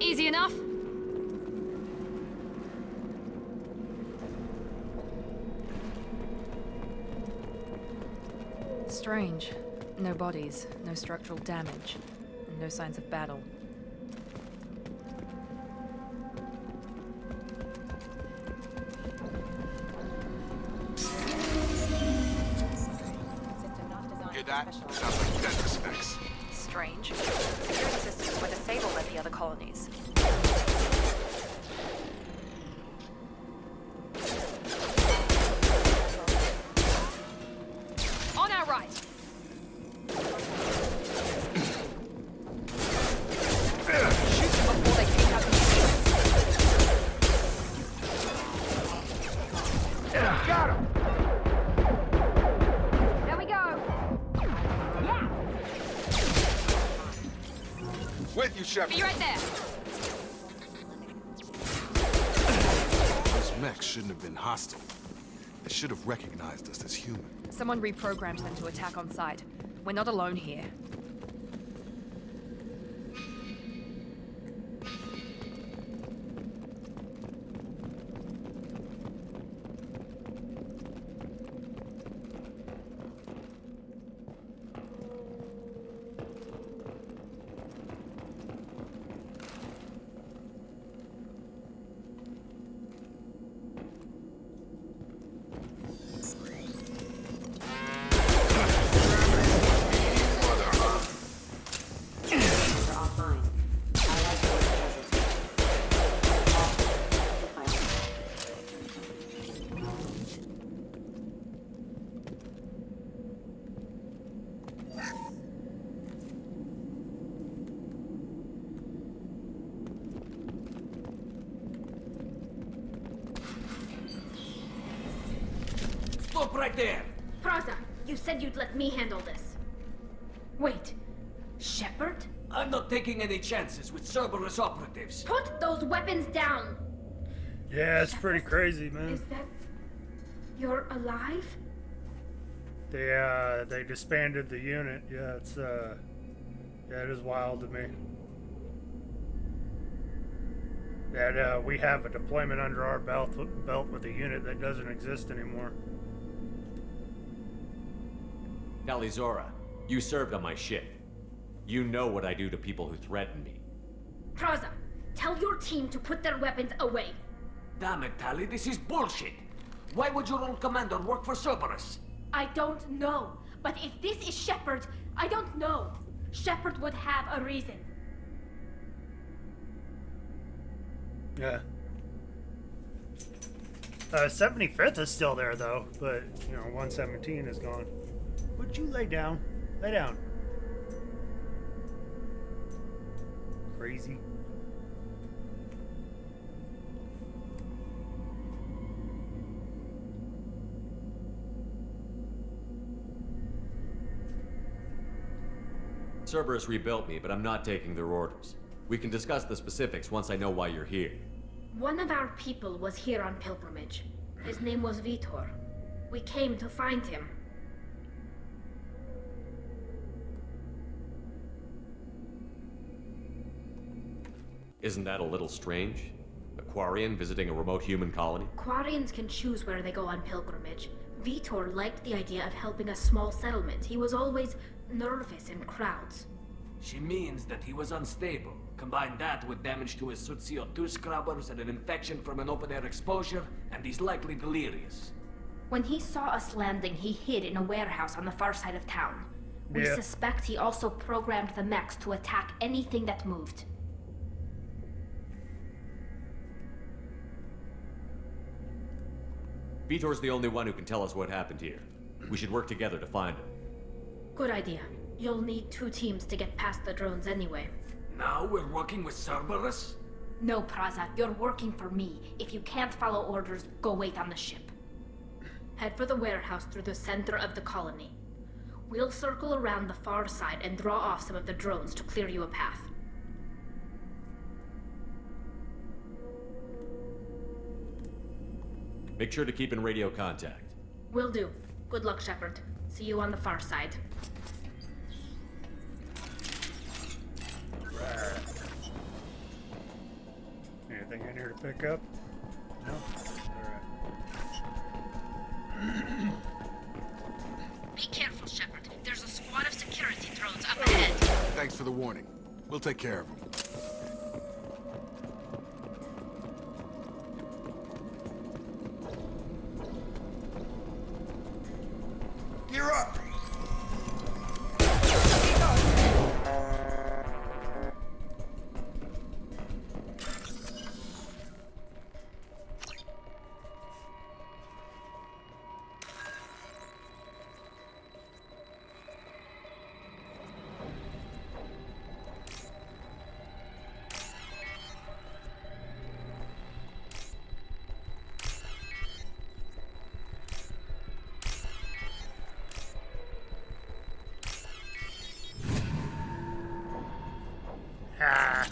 Easy enough? Strange. No bodies, no structural damage, and no signs of battle. Hear that? Sounds like Denver specs. Strange. Security systems were disabled at the other colonies. On our right! Shoot them before they kick out the Got him! There we go! Yeah! With you, Shepard. Be right there! Those mechs shouldn't have been hostile. They should have recognized us as human. Someone reprogrammed them to attack on sight. We're not alone here. Stop right there! Praza, you said you'd let me handle this. Wait, Shepard? I'm not taking any chances with Cerberus operatives. Put those weapons down! Yeah, it's pretty crazy, man. Is that... You're alive? They disbanded the unit. Yeah, it's yeah, it is wild to me. That we have a deployment under our belt with a unit that doesn't exist anymore. Talizora, you served on my ship. You know what I do to people who threaten me. Praza, tell your team to put their weapons away. Damn it, Tali, this is bullshit! Why would your old commander work for Cerberus? I don't know, but if this is Shepard, I don't know. Shepard would have a reason. Yeah. 75th is still there though, but you know 117 is gone. Would you lay down? Lay down. Crazy. Cerberus rebuilt me, but I'm not taking their orders. We can discuss the specifics once I know why you're here. One of our people was here on pilgrimage. His name was Vitor. We came to find him. Isn't that a little strange? A Quarian visiting a remote human colony? Quarians can choose where they go on pilgrimage. Vitor liked the idea of helping a small settlement. He was always nervous in crowds. She means that he was unstable. Combine that with damage to his suit CO2 scrubbers and an infection from an open-air exposure, and he's likely delirious. When he saw us landing, he hid in a warehouse on the far side of town. We suspect he also programmed the mechs to attack anything that moved. Vitor's the only one who can tell us what happened here. We should work together to find him. Good idea. You'll need 2 teams to get past the drones anyway. Now we're working with Cerberus? No, Praza, you're working for me. If you can't follow orders, go wait on the ship. Head for the warehouse through the center of the colony. We'll circle around the far side and draw off some of the drones to clear you a path. Make sure to keep in radio contact. Will do. Good luck, Shepard. See you on the far side. Anything in here to pick up? No? Alright. Be careful, Shepard. There's a squad of security drones up ahead. Thanks for the warning. We'll take care of them. You're up! Ah.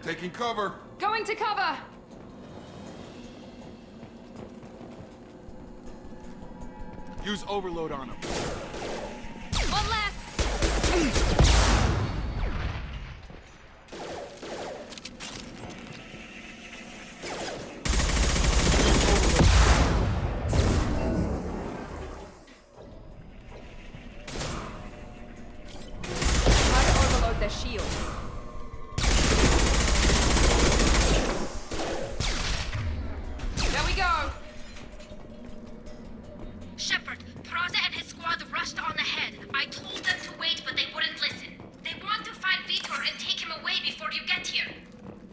Taking cover. Going to cover! Use overload on him. One less! Try to overload their shields. There we go! Shepard, Praza and his squad rushed on ahead. I told them to wait, but they wouldn't listen. They want to find Vitor and take him away before you get here.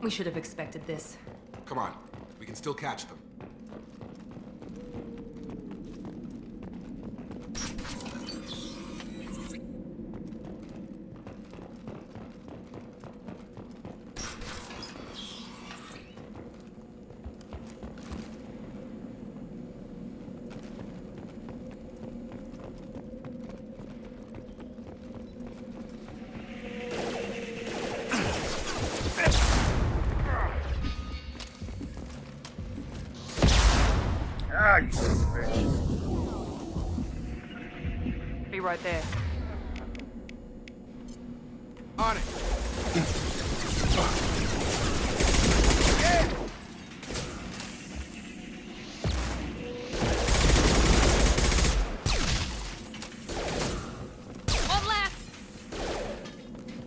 We should have expected this. Come on. We can still catch them. Ah, you son of a bitch. Be right there. On it. One less!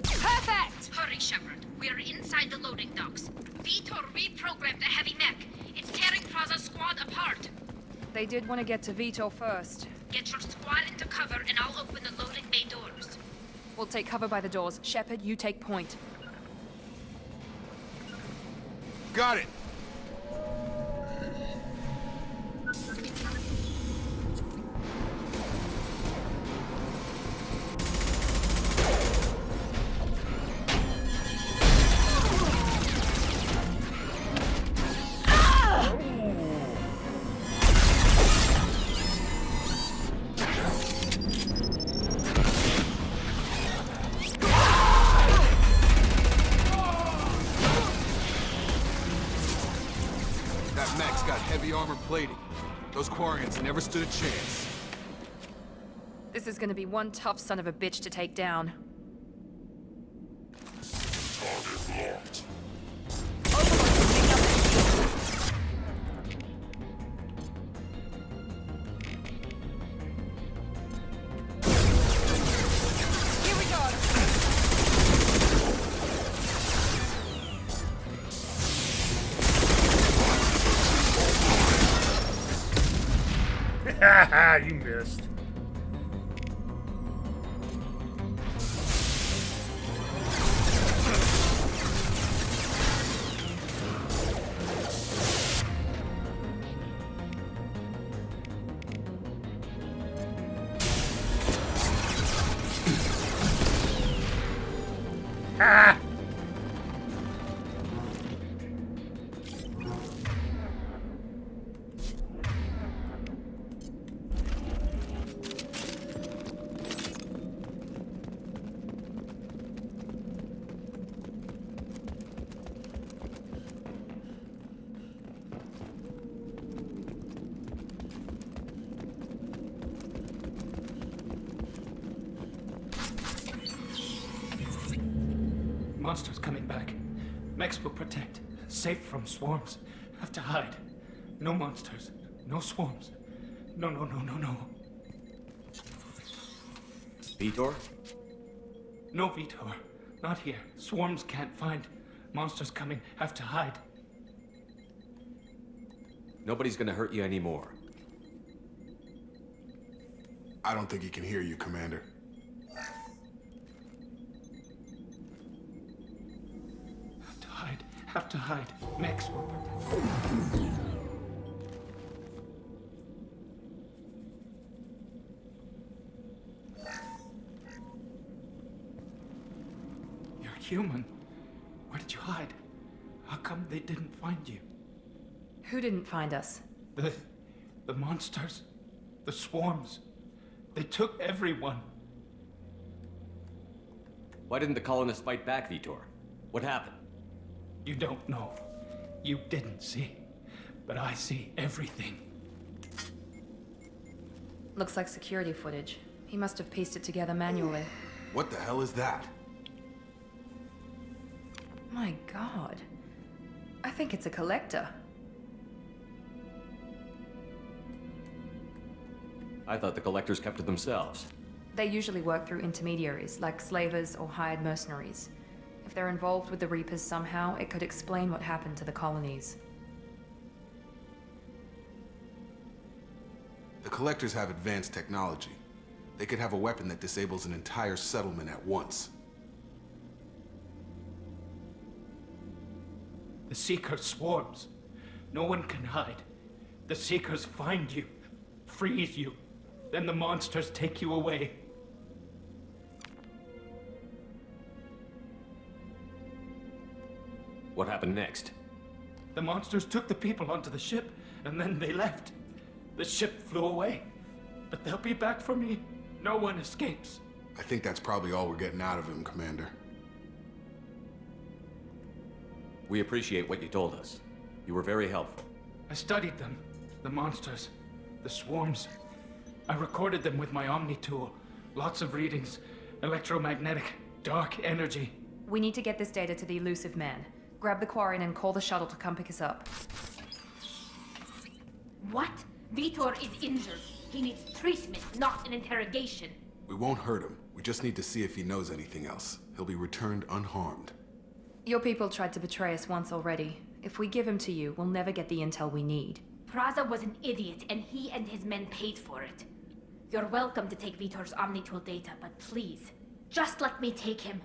Perfect! Hurry, Shepard. We are inside the loading docks. Vitor reprogrammed the heavy mech. It's tearing Praza's squad apart. They did want to get to Vitor first. Get your squad into cover, and I'll open the loading bay doors. We'll take cover by the doors. Shepard, you take point. Got it. That mech's got heavy armor plating. Those Quarians never stood a chance. This is gonna be one tough son of a bitch to take down. Here we go! Haha, you missed. Ah! Monsters coming back. Mechs will protect. Safe from swarms. Have to hide. No monsters. No swarms. No. Vitor? No, Vitor. Not here. Swarms can't find. Monsters coming. Have to hide. Nobody's gonna hurt you anymore. I don't think he can hear you, Commander. Have to hide. Mechs will protect. You're human. Where did you hide? How come they didn't find you? Who didn't find us? The monsters. The swarms. They took everyone. Why didn't the colonists fight back, Vitor? What happened? You don't know. You didn't see. But I see everything. Looks like security footage. He must have pieced it together manually. What the hell is that? My god. I think it's a collector. I thought the collectors kept to themselves. They usually work through intermediaries, like slavers or hired mercenaries. If they're involved with the Reapers somehow, it could explain what happened to the colonies. The Collectors have advanced technology. They could have a weapon that disables an entire settlement at once. The Seeker swarms. No one can hide. The Seekers find you, freeze you, then the monsters take you away. What happened next? The monsters took the people onto the ship, and then they left. The ship flew away. But they'll be back for me. No one escapes. I think that's probably all we're getting out of him, Commander. We appreciate what you told us. You were very helpful. I studied them. The monsters. The swarms. I recorded them with my Omni tool. Lots of readings. Electromagnetic. Dark energy. We need to get this data to the Elusive Man. Grab the Quarian and call the shuttle to come pick us up. What? Vitor is injured. He needs treatment, not an interrogation. We won't hurt him. We just need to see if he knows anything else. He'll be returned unharmed. Your people tried to betray us once already. If we give him to you, we'll never get the intel we need. Praza was an idiot, and he and his men paid for it. You're welcome to take Vitor's Omnitool data, but please, just let me take him.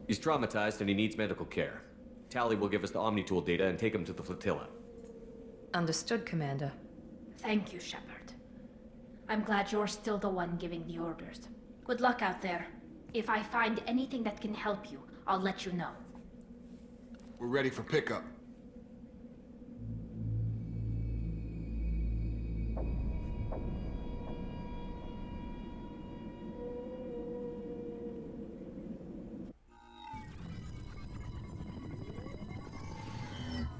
He's traumatized and he needs medical care. Tali will give us the Omnitool data and take him to the flotilla. Understood, Commander. Thank you, Shepard. I'm glad you're still the one giving the orders. Good luck out there. If I find anything that can help you, I'll let you know. We're ready for pickup.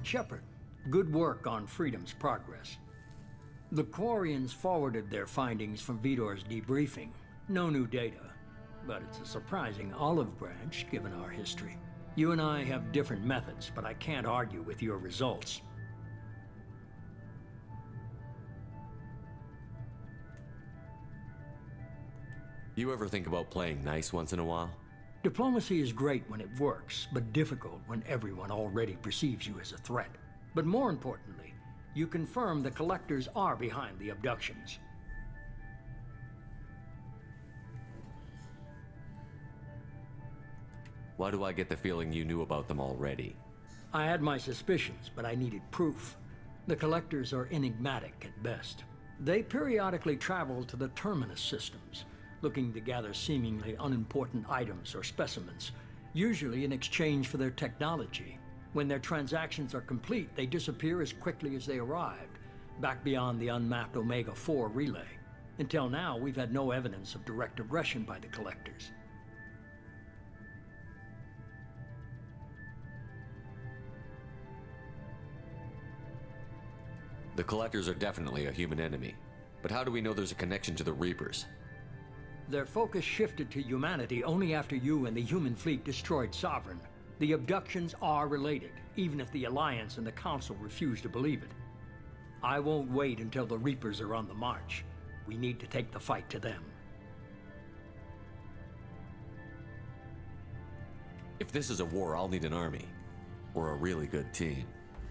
Shepard, good work on Freedom's progress. The Quarians forwarded their findings from Vitor's debriefing. No new data, but it's a surprising olive branch given our history. You and I have different methods, but I can't argue with your results. You ever think about playing nice once in a while? Diplomacy is great when it works, but difficult when everyone already perceives you as a threat. But more importantly, you confirm the Collectors are behind the abductions. Why do I get the feeling you knew about them already? I had my suspicions, but I needed proof. The Collectors are enigmatic at best. They periodically travel to the Terminus systems, looking to gather seemingly unimportant items or specimens, usually in exchange for their technology. When their transactions are complete, they disappear as quickly as they arrived, back beyond the unmapped Omega-4 relay. Until now, we've had no evidence of direct aggression by the Collectors. The Collectors are definitely a human enemy. But how do we know there's a connection to the Reapers? Their focus shifted to humanity only after you and the human fleet destroyed Sovereign. The abductions are related, even if the Alliance and the Council refuse to believe it. I won't wait until the Reapers are on the march. We need to take the fight to them. If this is a war, I'll need an army. Or a really good team.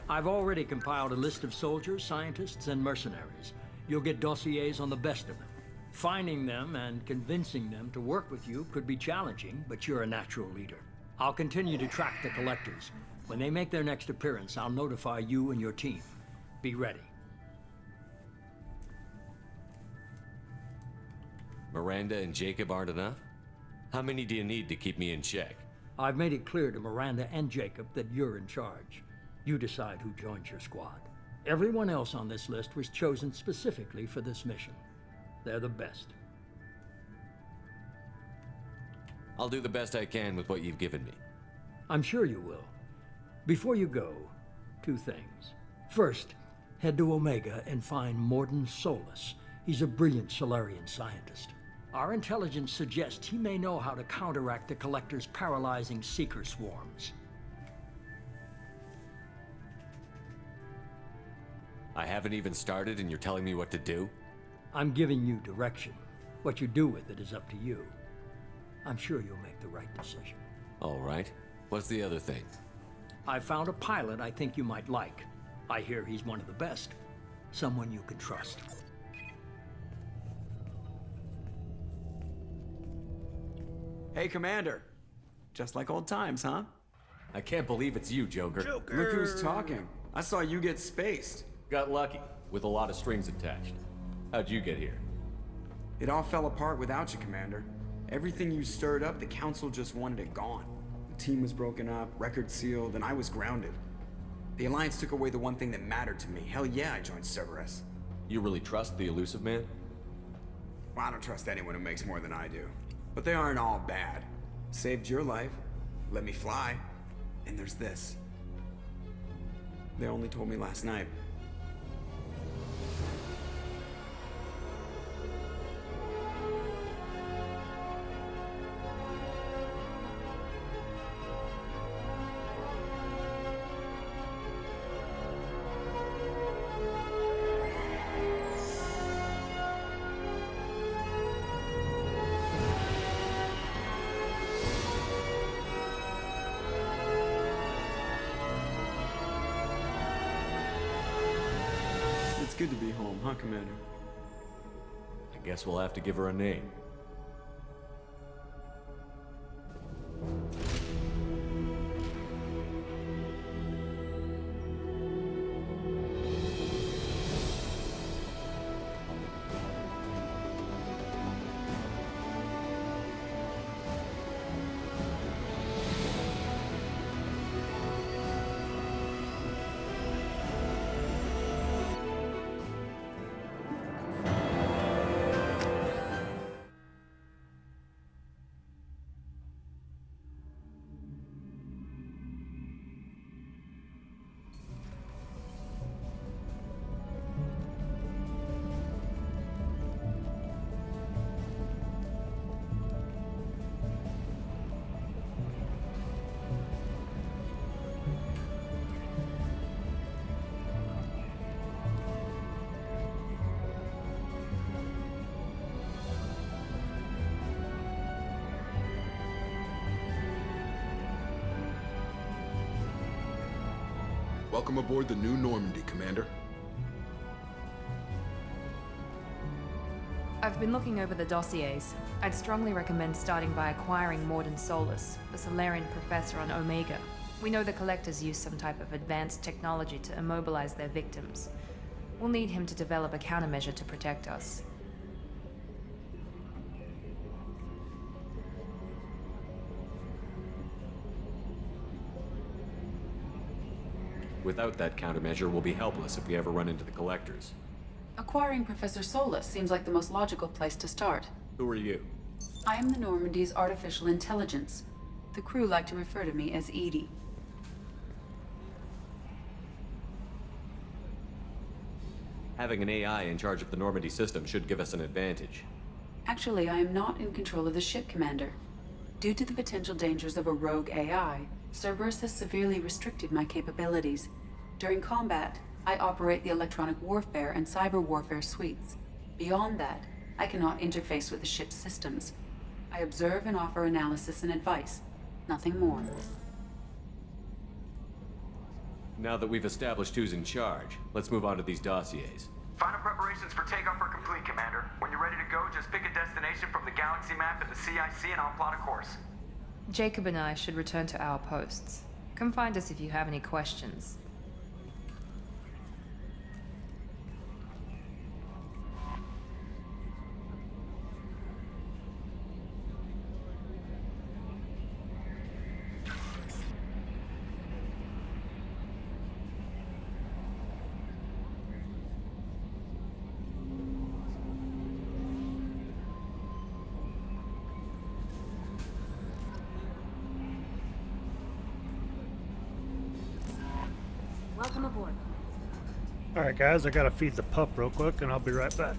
I've already compiled a list of soldiers, scientists, and mercenaries. You'll get dossiers on the best of them. Finding them and convincing them to work with you could be challenging, but you're a natural leader. I'll continue to track the Collectors. When they make their next appearance, I'll notify you and your team. Be ready. Miranda and Jacob aren't enough? How many do you need to keep me in check? I've made it clear to Miranda and Jacob that you're in charge. You decide who joins your squad. Everyone else on this list was chosen specifically for this mission. They're the best. I'll do the best I can with what you've given me. I'm sure you will. Before you go, 2 things. First, head to Omega and find Mordin Solus. He's a brilliant Solarian scientist. Our intelligence suggests he may know how to counteract the Collector's paralyzing Seeker swarms. I haven't even started and you're telling me what to do? I'm giving you direction. What you do with it is up to you. I'm sure you'll make the right decision. All right. What's the other thing? I found a pilot I think you might like. I hear he's one of the best. Someone you can trust. Hey, Commander. Just like old times, huh? I can't believe it's you, Joker. Look who's talking. I saw you get spaced. Got lucky, with a lot of strings attached. How'd you get here? It all fell apart without you, Commander. Everything you stirred up, the Council just wanted it gone. The team was broken up, record sealed, and I was grounded. The Alliance took away the one thing that mattered to me. Hell yeah, I joined Cerberus. You really trust the Illusive Man? Well, I don't trust anyone who makes more than I do. But they aren't all bad. Saved your life, let me fly, and there's this. They only told me last night. It's good to be home, huh, Commander? I guess we'll have to give her a name. Welcome aboard the New Normandy, Commander. I've been looking over the dossiers. I'd strongly recommend starting by acquiring Mordin Solus, the Solarian professor on Omega. We know the Collectors use some type of advanced technology to immobilize their victims. We'll need him to develop a countermeasure to protect us. Without that countermeasure, we'll be helpless if we ever run into the Collectors. Acquiring Professor Solus seems like the most logical place to start. Who are you? I am the Normandy's artificial intelligence. The crew like to refer to me as EDI. Having an AI in charge of the Normandy system should give us an advantage. Actually, I am not in control of the ship, Commander. Due to the potential dangers of a rogue AI, Cerberus has severely restricted my capabilities. During combat, I operate the electronic warfare and cyber warfare suites. Beyond that, I cannot interface with the ship's systems. I observe and offer analysis and advice. Nothing more. Now that we've established who's in charge, let's move on to these dossiers. Final preparations for takeoff are complete, Commander. When you're ready to go, just pick a destination from the galaxy map and the CIC and I'll plot a course. Jacob and I should return to our posts. Come find us if you have any questions. Welcome aboard. Alright guys, I gotta feed the pup real quick and I'll be right back.